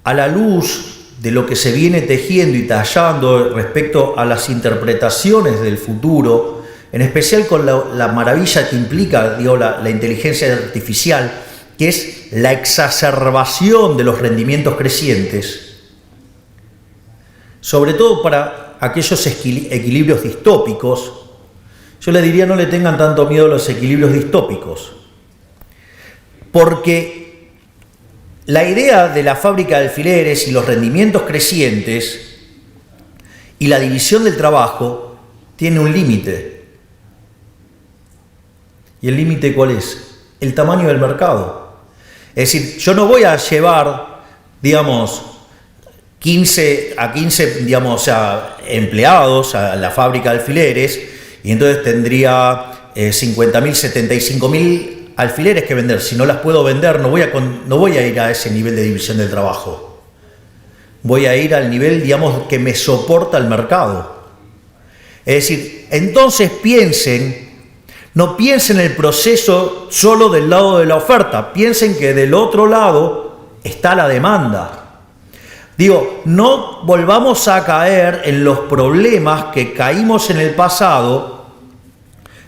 a la luz de lo que se viene tejiendo y tallando respecto a las interpretaciones del futuro, en especial con la maravilla que implica, digo, la inteligencia artificial, que es la exacerbación de los rendimientos crecientes, sobre todo para aquellos equilibrios distópicos. Yo les diría, no le tengan tanto miedo a los equilibrios distópicos, porque la idea de la fábrica de alfileres y los rendimientos crecientes y la división del trabajo tiene un límite. ¿Y el límite cuál es? El tamaño del mercado. Es decir, yo no voy a llevar, digamos, 15 digamos, empleados a la fábrica de alfileres y entonces tendría 50.000, 75.000 alfileres que vender. Si no las puedo vender, no voy a ir a ese nivel de división del trabajo. Voy a ir al nivel, digamos, que me soporta el mercado. Es decir, entonces no piensen el proceso solo del lado de la oferta, piensen que del otro lado está la demanda. Digo, no volvamos a caer en los problemas que caímos en el pasado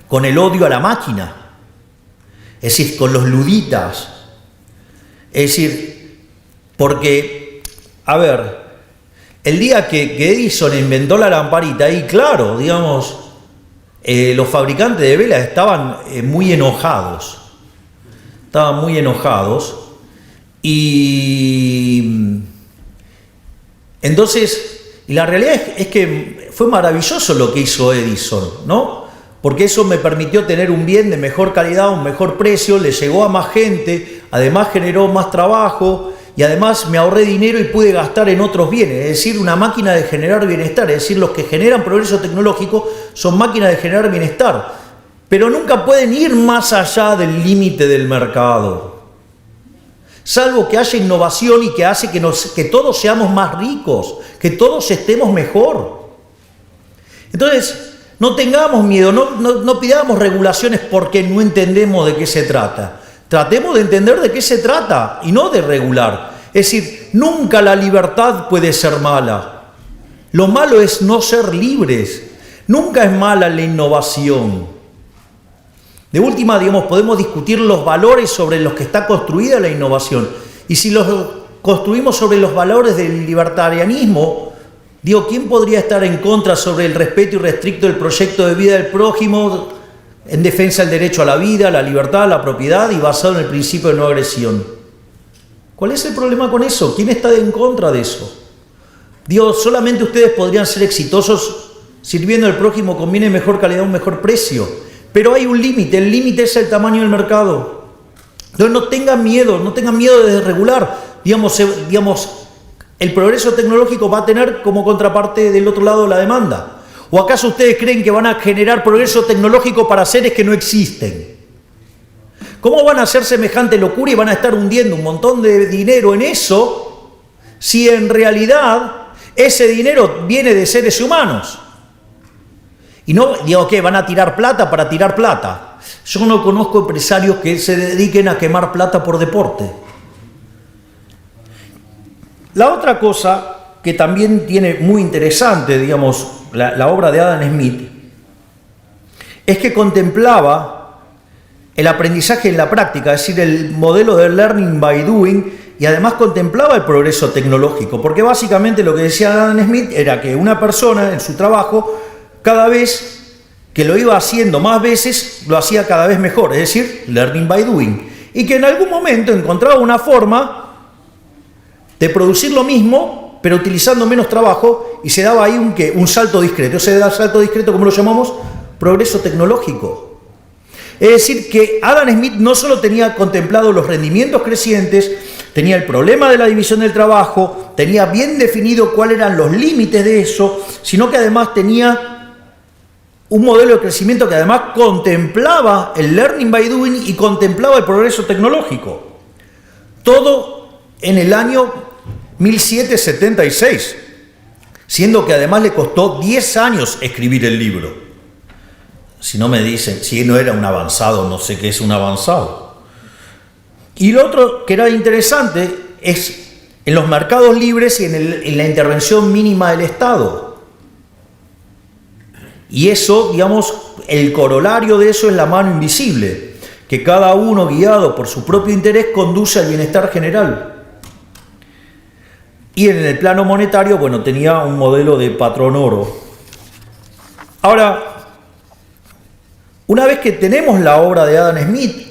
con el odio a la máquina, es decir, con los luditas. Es decir, porque, a ver, el día que Edison inventó la lamparita, ahí claro, digamos, los fabricantes de velas estaban muy enojados. Estaban muy enojados. Y entonces, la realidad es que fue maravilloso lo que hizo Edison, ¿no? Porque eso me permitió tener un bien de mejor calidad, un mejor precio, le llegó a más gente, además generó más trabajo y además me ahorré dinero y pude gastar en otros bienes, es decir, una máquina de generar bienestar, es decir, los que generan progreso tecnológico son máquinas de generar bienestar, pero nunca pueden ir más allá del límite del mercado, salvo que haya innovación y que hace que todos seamos más ricos, que todos estemos mejor. Entonces, no tengamos miedo, no pidamos regulaciones porque no entendemos de qué se trata. Tratemos de entender de qué se trata y no de regular. Es decir, nunca la libertad puede ser mala. Lo malo es no ser libres. Nunca es mala la innovación. De última, digamos, podemos discutir los valores sobre los que está construida la innovación. Y si los construimos sobre los valores del libertarianismo, digo, ¿quién podría estar en contra sobre el respeto irrestricto del proyecto de vida del prójimo en defensa del derecho a la vida, la libertad, la propiedad y basado en el principio de no agresión? ¿Cuál es el problema con eso? ¿Quién está en contra de eso? Digo, solamente ustedes podrían ser exitosos sirviendo al prójimo con bienes de mejor calidad, un mejor precio. Pero hay un límite, el límite es el tamaño del mercado. Entonces no tengan miedo de desregular. Digamos, el progreso tecnológico va a tener como contraparte del otro lado la demanda. ¿O acaso ustedes creen que van a generar progreso tecnológico para seres que no existen? ¿Cómo van a hacer semejante locura y van a estar hundiendo un montón de dinero en eso si en realidad ese dinero viene de seres humanos? Y no, digo, ¿qué? ¿Van a tirar plata para tirar plata? Yo no conozco empresarios que se dediquen a quemar plata por deporte. La otra cosa que también tiene muy interesante, digamos, la obra de Adam Smith, es que contemplaba el aprendizaje en la práctica, es decir, el modelo de learning by doing, y además contemplaba el progreso tecnológico, porque básicamente lo que decía Adam Smith era que una persona en su trabajo, cada vez que lo iba haciendo más veces, lo hacía cada vez mejor, es decir, learning by doing, y que en algún momento encontraba una forma de producir lo mismo, pero utilizando menos trabajo, y se daba ahí un salto discreto. Ese salto discreto, ¿cómo lo llamamos? Progreso tecnológico. Es decir, que Adam Smith no solo tenía contemplado los rendimientos crecientes, tenía el problema de la división del trabajo, tenía bien definido cuáles eran los límites de eso, sino que además tenía un modelo de crecimiento que además contemplaba el learning by doing y contemplaba el progreso tecnológico. Todo en el año 1776, siendo que además le costó 10 años escribir el libro. Si no me dicen, si no era un avanzado, no sé qué es un avanzado. Y lo otro que era interesante es en los mercados libres y en la intervención mínima del Estado. Y eso, digamos, el corolario de eso es la mano invisible, que cada uno, guiado por su propio interés, conduce al bienestar general. Y en el plano monetario, bueno, tenía un modelo de patrón oro. Ahora, una vez que tenemos la obra de Adam Smith,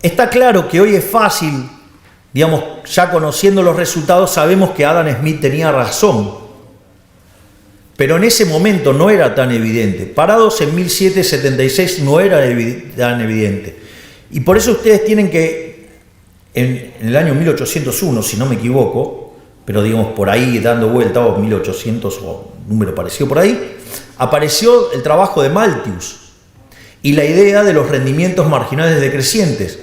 está claro que hoy es fácil, digamos, ya conociendo los resultados, sabemos que Adam Smith tenía razón. Pero en ese momento no era tan evidente. Parados en 1776 no era tan evidente. Y por eso ustedes tienen que, en el año 1801, si no me equivoco, pero digamos por ahí dando vuelta, o 1800 o número parecido por ahí, apareció el trabajo de Malthus y la idea de los rendimientos marginales decrecientes.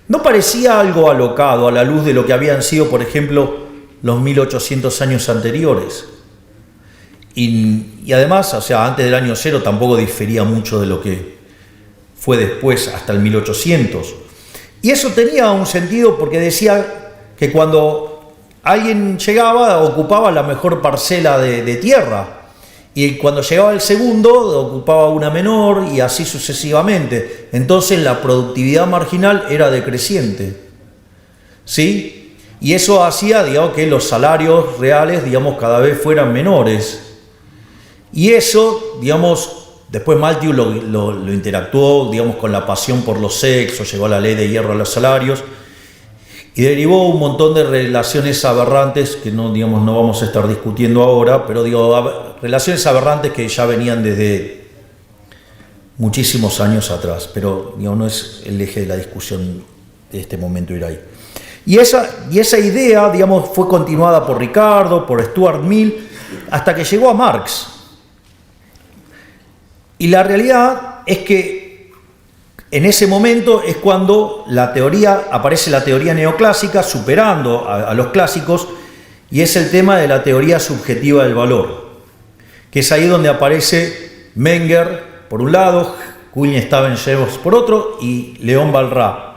No parecía algo alocado a la luz de lo que habían sido, por ejemplo, los 1800 años anteriores. Y además, o sea, antes del año 0 tampoco difería mucho de lo que fue después, hasta el 1800. Y eso tenía un sentido porque decía que cuando alguien llegaba, ocupaba la mejor parcela de tierra. Y cuando llegaba el segundo, ocupaba una menor y así sucesivamente. Entonces la productividad marginal era decreciente. ¿Sí? Y eso hacía, digamos, que los salarios reales, digamos, cada vez fueran menores. Y eso, digamos, después Malthus lo interactuó, digamos, con la pasión por los sexos, llegó a la ley de hierro a los salarios, y derivó un montón de relaciones aberrantes que no, digamos, no vamos a estar discutiendo ahora, pero digo, relaciones aberrantes que ya venían desde muchísimos años atrás, pero digamos, no es el eje de la discusión de este momento ir ahí. Y esa idea, digamos, fue continuada por Ricardo, por Stuart Mill, hasta que llegó a Marx. Y la realidad es que en ese momento es cuando aparece la teoría neoclásica, superando a los clásicos, y es el tema de la teoría subjetiva del valor, que es ahí donde aparece Menger por un lado, Kuhn-Staben-Jevons por otro, y León Walras.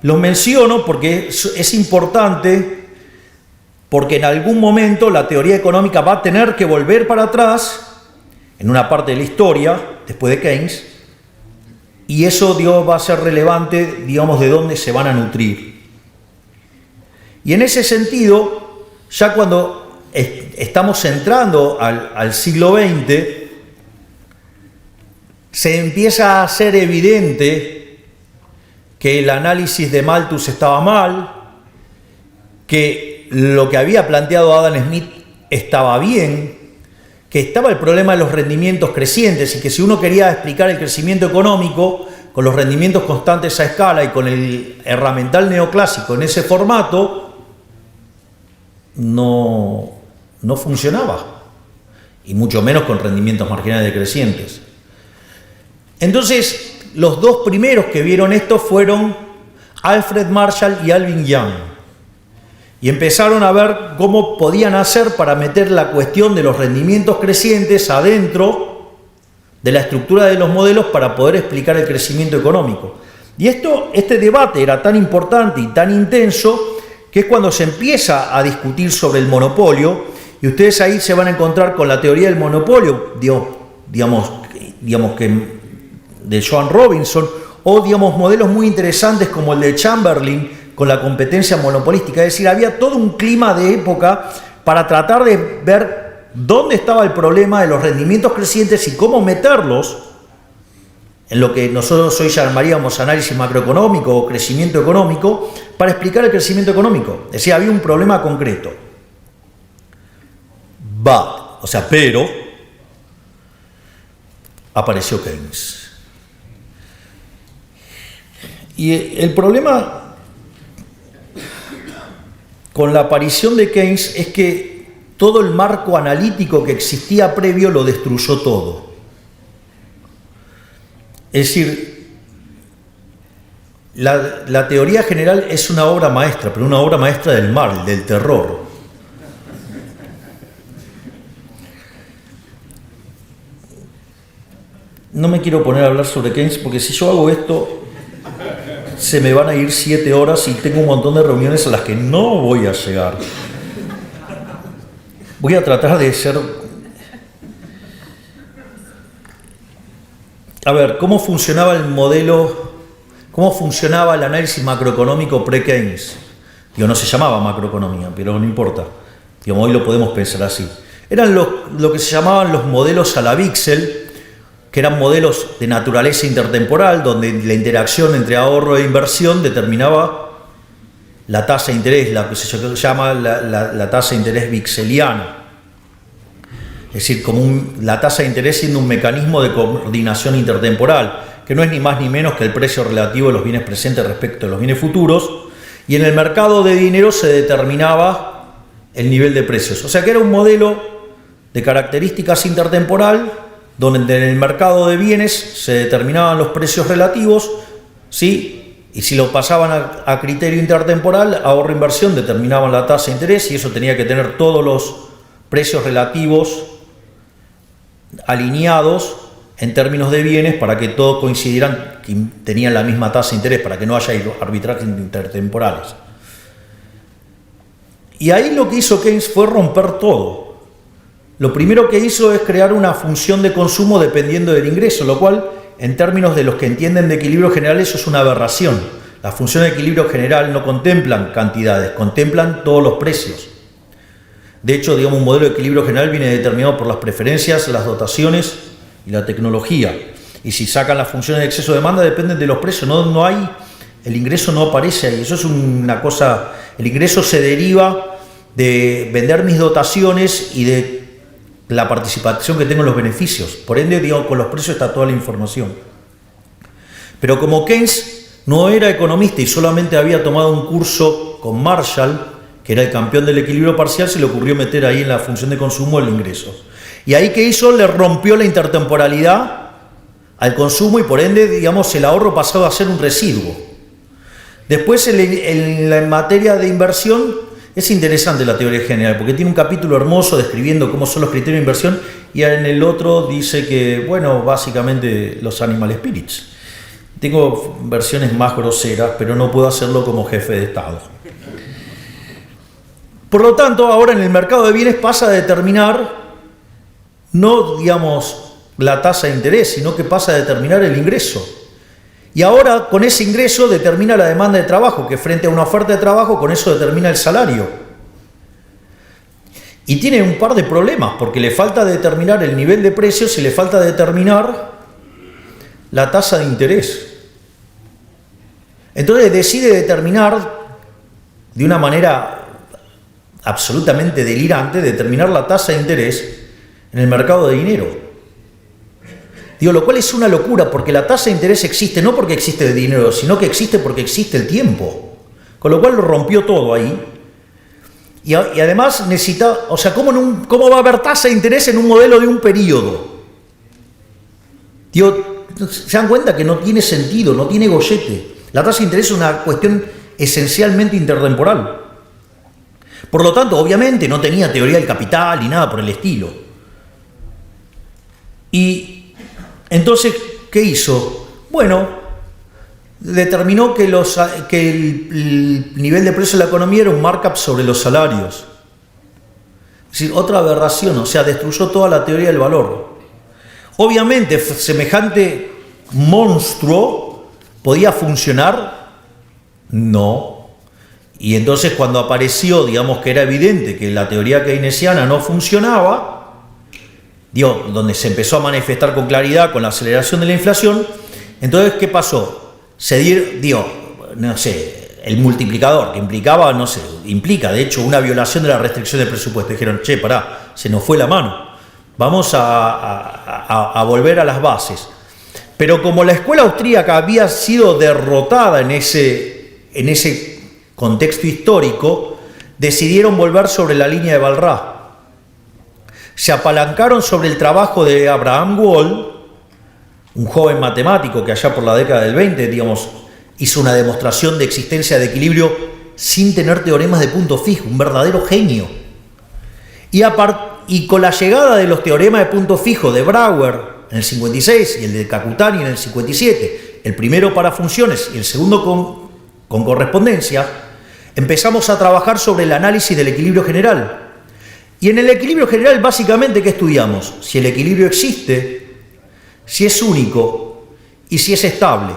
Los menciono porque es importante, porque en algún momento la teoría económica va a tener que volver para atrás, en una parte de la historia, después de Keynes, y eso, digamos, va a ser relevante, digamos, de dónde se van a nutrir. Y en ese sentido, ya cuando estamos entrando al siglo XX, se empieza a hacer evidente que el análisis de Malthus estaba mal, que lo que había planteado Adam Smith estaba bien, que estaba el problema de los rendimientos crecientes y que si uno quería explicar el crecimiento económico con los rendimientos constantes a escala y con el herramental neoclásico en ese formato, no funcionaba, y mucho menos con rendimientos marginales decrecientes. Entonces, los dos primeros que vieron esto fueron Alfred Marshall y Alvin Young. Y empezaron a ver cómo podían hacer para meter la cuestión de los rendimientos crecientes adentro de la estructura de los modelos para poder explicar el crecimiento económico. Y este debate era tan importante y tan intenso que es cuando se empieza a discutir sobre el monopolio, y ustedes ahí se van a encontrar con la teoría del monopolio, digamos que de Joan Robinson, o digamos modelos muy interesantes como el de Chamberlain, con la competencia monopolística. Es decir, había todo un clima de época para tratar de ver dónde estaba el problema de los rendimientos crecientes y cómo meterlos en lo que nosotros hoy llamaríamos análisis macroeconómico o crecimiento económico, para explicar el crecimiento económico. Es decir, había un problema concreto. Pero apareció Keynes. Y el problema con la aparición de Keynes es que todo el marco analítico que existía previo lo destruyó todo. Es decir, la teoría general es una obra maestra, pero una obra maestra del mal, del terror. No me quiero poner a hablar sobre Keynes porque si yo hago esto se me van a ir 7 horas y tengo un montón de reuniones a las que no voy a llegar. Voy a tratar de ser... A ver, ¿cómo funcionaba el modelo, cómo funcionaba el análisis macroeconómico pre-Keynes? No se llamaba macroeconomía, pero no importa. Hoy lo podemos pensar así. Eran lo que se llamaban los modelos a la Wicksell, que eran modelos de naturaleza intertemporal, donde la interacción entre ahorro e inversión determinaba la tasa de interés, la que se llama la tasa de interés wickseliana. Es decir, la tasa de interés siendo un mecanismo de coordinación intertemporal, que no es ni más ni menos que el precio relativo de los bienes presentes respecto de los bienes futuros, y en el mercado de dinero se determinaba el nivel de precios. O sea que era un modelo de características intertemporal, donde en el mercado de bienes se determinaban los precios relativos, ¿sí? Y si lo pasaban a criterio intertemporal, ahorro-inversión determinaban la tasa de interés, y eso tenía que tener todos los precios relativos alineados en términos de bienes para que todos coincidieran que tenían la misma tasa de interés, para que no haya arbitrajes intertemporales. Y ahí lo que hizo Keynes fue romper todo. Lo primero que hizo es crear una función de consumo dependiendo del ingreso, lo cual, en términos de los que entienden de equilibrio general, eso es una aberración. Las funciones de equilibrio general no contemplan cantidades, contemplan todos los precios. De hecho, digamos, un modelo de equilibrio general viene determinado por las preferencias, las dotaciones y la tecnología. Y si sacan las funciones de exceso de demanda, dependen de los precios. No hay, el ingreso no aparece ahí. Eso es una cosa, el ingreso se deriva de vender mis dotaciones y de la participación que tengo en los beneficios. Por ende, digamos, con los precios está toda la información. Pero como Keynes no era economista y solamente había tomado un curso con Marshall, que era el campeón del equilibrio parcial, se le ocurrió meter ahí en la función de consumo el ingreso. Y ahí, ¿qué hizo? Le rompió la intertemporalidad al consumo y por ende, digamos, el ahorro pasó a ser un residuo. Después, en materia de inversión, es interesante la teoría general, porque tiene un capítulo hermoso describiendo cómo son los criterios de inversión y en el otro dice que, bueno, básicamente los animal spirits. Tengo versiones más groseras, pero no puedo hacerlo como jefe de Estado. Por lo tanto, ahora en el mercado de bienes pasa a determinar, no, digamos, la tasa de interés, sino que pasa a determinar el ingreso. Y ahora, con ese ingreso, determina la demanda de trabajo, que frente a una oferta de trabajo, con eso determina el salario. Y tiene un par de problemas, porque le falta determinar el nivel de precios y le falta determinar la tasa de interés. Entonces decide determinar, de una manera absolutamente delirante, determinar la tasa de interés en el mercado de dinero. Digo, lo cual es una locura, porque la tasa de interés existe no porque existe el dinero, sino que existe porque existe el tiempo. Con lo cual lo rompió todo ahí. Y además necesita, o sea, ¿cómo va a haber tasa de interés en un modelo de un periodo? Digo, se dan cuenta que no tiene sentido, no tiene gollete. La tasa de interés es una cuestión esencialmente intertemporal. Por lo tanto, obviamente no tenía teoría del capital ni nada por el estilo. Y entonces, ¿qué hizo? Bueno, determinó que el nivel de precio de la economía era un markup sobre los salarios. Es decir, otra aberración, o sea, destruyó toda la teoría del valor. Obviamente, semejante monstruo podía funcionar, no. Y entonces cuando apareció, digamos que era evidente que la teoría keynesiana no funcionaba, donde se empezó a manifestar con claridad con la aceleración de la inflación, entonces, ¿qué pasó? Se dio, no sé, el multiplicador, que implica, de hecho, una violación de la restricción del presupuesto. Dijeron, che, pará, se nos fue la mano, vamos a volver a las bases. Pero como la escuela austríaca había sido derrotada en ese contexto histórico, decidieron volver sobre la línea de Walras. Se apalancaron sobre el trabajo de Abraham Wald, un joven matemático que allá por la década del 20, digamos, hizo una demostración de existencia de equilibrio sin tener teoremas de punto fijo, un verdadero genio. Y con la llegada de los teoremas de punto fijo de Brouwer en el 56 y el de Kakutani en el 57, el primero para funciones y el segundo con correspondencia, empezamos a trabajar sobre el análisis del equilibrio general. Y en el equilibrio general, básicamente, ¿qué estudiamos? Si el equilibrio existe, si es único y si es estable.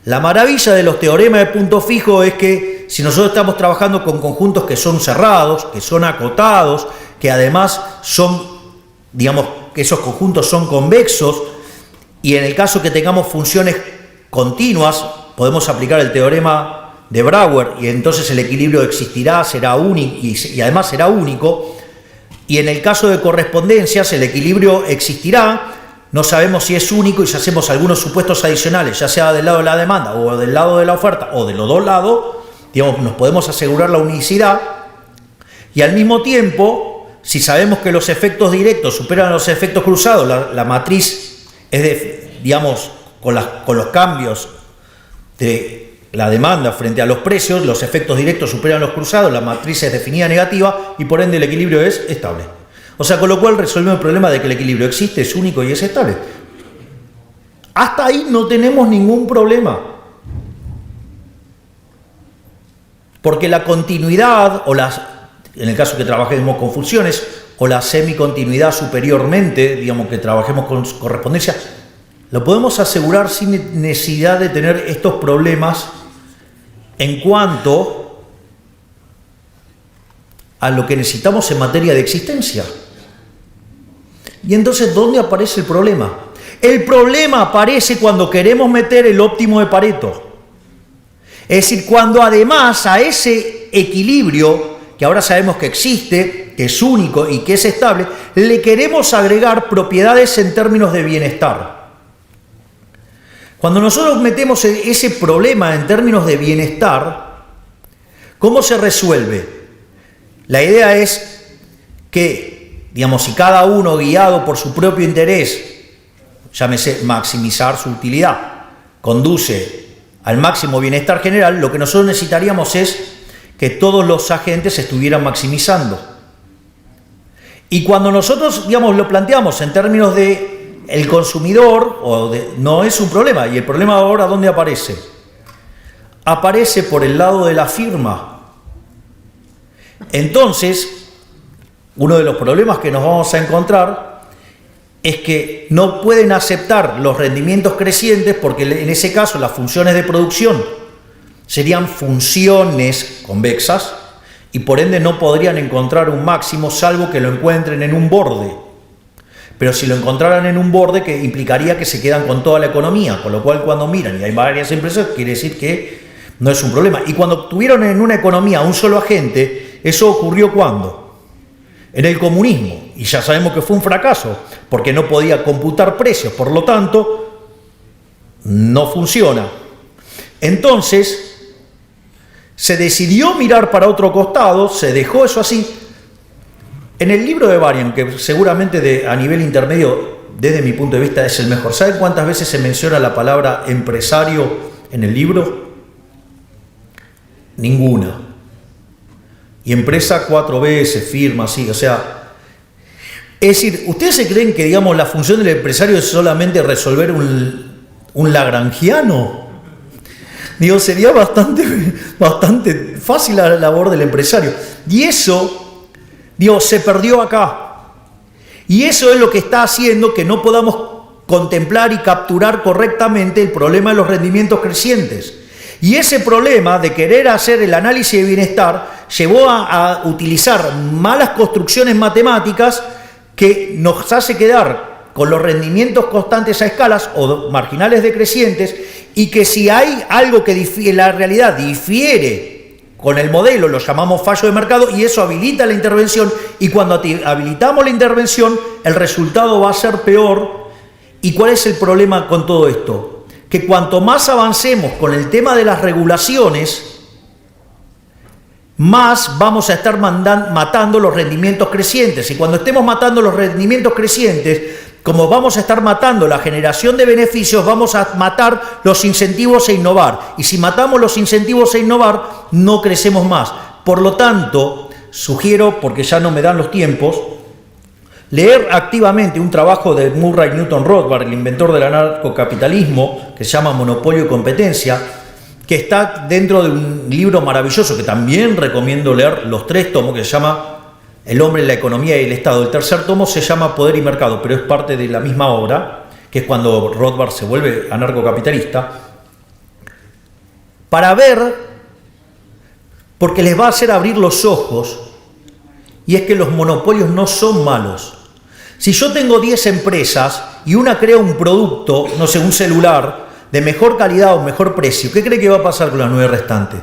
La maravilla de los teoremas de punto fijo es que si nosotros estamos trabajando con conjuntos que son cerrados, que son acotados, que además son, digamos, que esos conjuntos son convexos, y en el caso que tengamos funciones continuas, podemos aplicar el teorema de Brouwer y entonces el equilibrio existirá, será único y además será único. Y en el caso de correspondencias, el equilibrio existirá, no sabemos si es único y si hacemos algunos supuestos adicionales, ya sea del lado de la demanda o del lado de la oferta o de los dos lados, digamos, nos podemos asegurar la unicidad. Y al mismo tiempo, si sabemos que los efectos directos superan los efectos cruzados, la matriz es digamos, con los cambios de la demanda frente a los precios, los efectos directos superan los cruzados, la matriz es definida negativa y por ende el equilibrio es estable. O sea, con lo cual resolvemos el problema de que el equilibrio existe, es único y es estable. Hasta ahí no tenemos ningún problema. Porque la continuidad o en el caso que trabajemos con funciones, o la semicontinuidad superiormente, digamos que trabajemos con correspondencia, lo podemos asegurar sin necesidad de tener estos problemas en cuanto a lo que necesitamos en materia de existencia. Y entonces, ¿dónde aparece el problema? El problema aparece cuando queremos meter el óptimo de Pareto. Es decir, cuando además a ese equilibrio, que ahora sabemos que existe, que es único y que es estable, le queremos agregar propiedades en términos de bienestar. Cuando nosotros metemos ese problema en términos de bienestar, ¿cómo se resuelve? La idea es que, digamos, si cada uno guiado por su propio interés, llámese maximizar su utilidad, conduce al máximo bienestar general, lo que nosotros necesitaríamos es que todos los agentes estuvieran maximizando. Y cuando nosotros, digamos, lo planteamos en términos de el consumidor, no es un problema. ¿Y el problema ahora dónde aparece? Aparece por el lado de la firma. Entonces, uno de los problemas que nos vamos a encontrar es que no pueden aceptar los rendimientos crecientes porque en ese caso las funciones de producción serían funciones convexas y por ende no podrían encontrar un máximo salvo que lo encuentren en un borde. Pero si lo encontraran en un borde, que implicaría que se quedan con toda la economía, con lo cual cuando miran y hay varias empresas, quiere decir que no es un problema. Y cuando tuvieron en una economía un solo agente, ¿eso ocurrió cuándo? En el comunismo. Y ya sabemos que fue un fracaso, porque no podía computar precios, por lo tanto, no funciona. Entonces, se decidió mirar para otro costado, se dejó eso así. En el libro de Varian, que seguramente a nivel intermedio, desde mi punto de vista, es el mejor. ¿Saben cuántas veces se menciona la palabra empresario en el libro? Ninguna. Y empresa 4 veces, firma, sí, o sea... Es decir, ¿ustedes se creen que, digamos, la función del empresario es solamente resolver un lagrangiano? Digo, sería bastante fácil la labor del empresario. Y eso... Dios, se perdió acá. Y eso es lo que está haciendo que no podamos contemplar y capturar correctamente el problema de los rendimientos crecientes. Y ese problema de querer hacer el análisis de bienestar llevó a utilizar malas construcciones matemáticas que nos hace quedar con los rendimientos constantes a escalas o marginales decrecientes, y que si hay algo que en la realidad difiere con el modelo, lo llamamos fallo de mercado, y eso habilita la intervención, y cuando habilitamos la intervención, el resultado va a ser peor. ¿Y cuál es el problema con todo esto? Que cuanto más avancemos con el tema de las regulaciones, más vamos a estar matando los rendimientos crecientes. Y cuando estemos matando los rendimientos crecientes, como vamos a estar matando la generación de beneficios, vamos a matar los incentivos a innovar. Y si matamos los incentivos a innovar, no crecemos más. Por lo tanto, sugiero, porque ya no me dan los tiempos, leer activamente un trabajo de Murray Newton Rothbard, el inventor del anarcocapitalismo, que se llama Monopolio y Competencia, que está dentro de un libro maravilloso que también recomiendo leer, los 3 tomos, que se llama El hombre, la economía y el Estado. El tercer tomo se llama Poder y Mercado, pero es parte de la misma obra, que es cuando Rothbard se vuelve anarcocapitalista, para ver, porque les va a hacer abrir los ojos, y es que los monopolios no son malos. Si yo tengo 10 empresas y una crea un producto, no sé, un celular, de mejor calidad o mejor precio, ¿qué cree que va a pasar con las 9 restantes?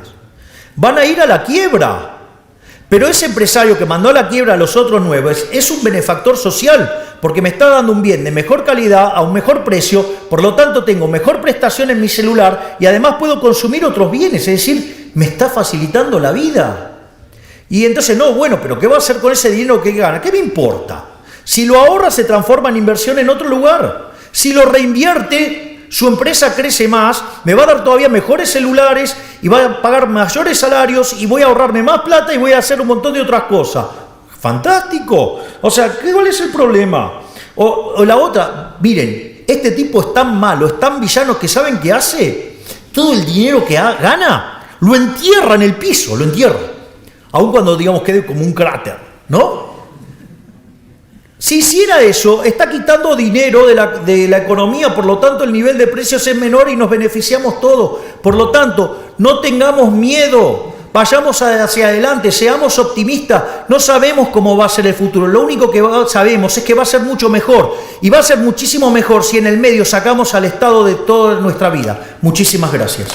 Van a ir a la quiebra. Pero ese empresario que mandó a la quiebra a los otros 9 es un benefactor social, porque me está dando un bien de mejor calidad a un mejor precio, por lo tanto tengo mejor prestación en mi celular y además puedo consumir otros bienes, es decir, me está facilitando la vida. Y entonces, no, bueno, pero ¿qué va a hacer con ese dinero que gana? ¿Qué me importa? Si lo ahorra, se transforma en inversión en otro lugar. Si lo reinvierte, su empresa crece más, me va a dar todavía mejores celulares y va a pagar mayores salarios y voy a ahorrarme más plata y voy a hacer un montón de otras cosas. ¡Fantástico! O sea, ¿cuál es el problema? O la otra, miren, este tipo es tan malo, es tan villano que ¿saben qué hace? Todo el dinero que gana lo entierra en el piso, lo entierra. aun cuando, digamos, quede como un cráter, ¿no? Si hiciera eso, está quitando dinero de la economía, por lo tanto el nivel de precios es menor y nos beneficiamos todos. Por lo tanto, no tengamos miedo, vayamos hacia adelante, seamos optimistas. No sabemos cómo va a ser el futuro, lo único que sabemos es que va a ser mucho mejor, y va a ser muchísimo mejor si en el medio sacamos al Estado de toda nuestra vida. Muchísimas gracias.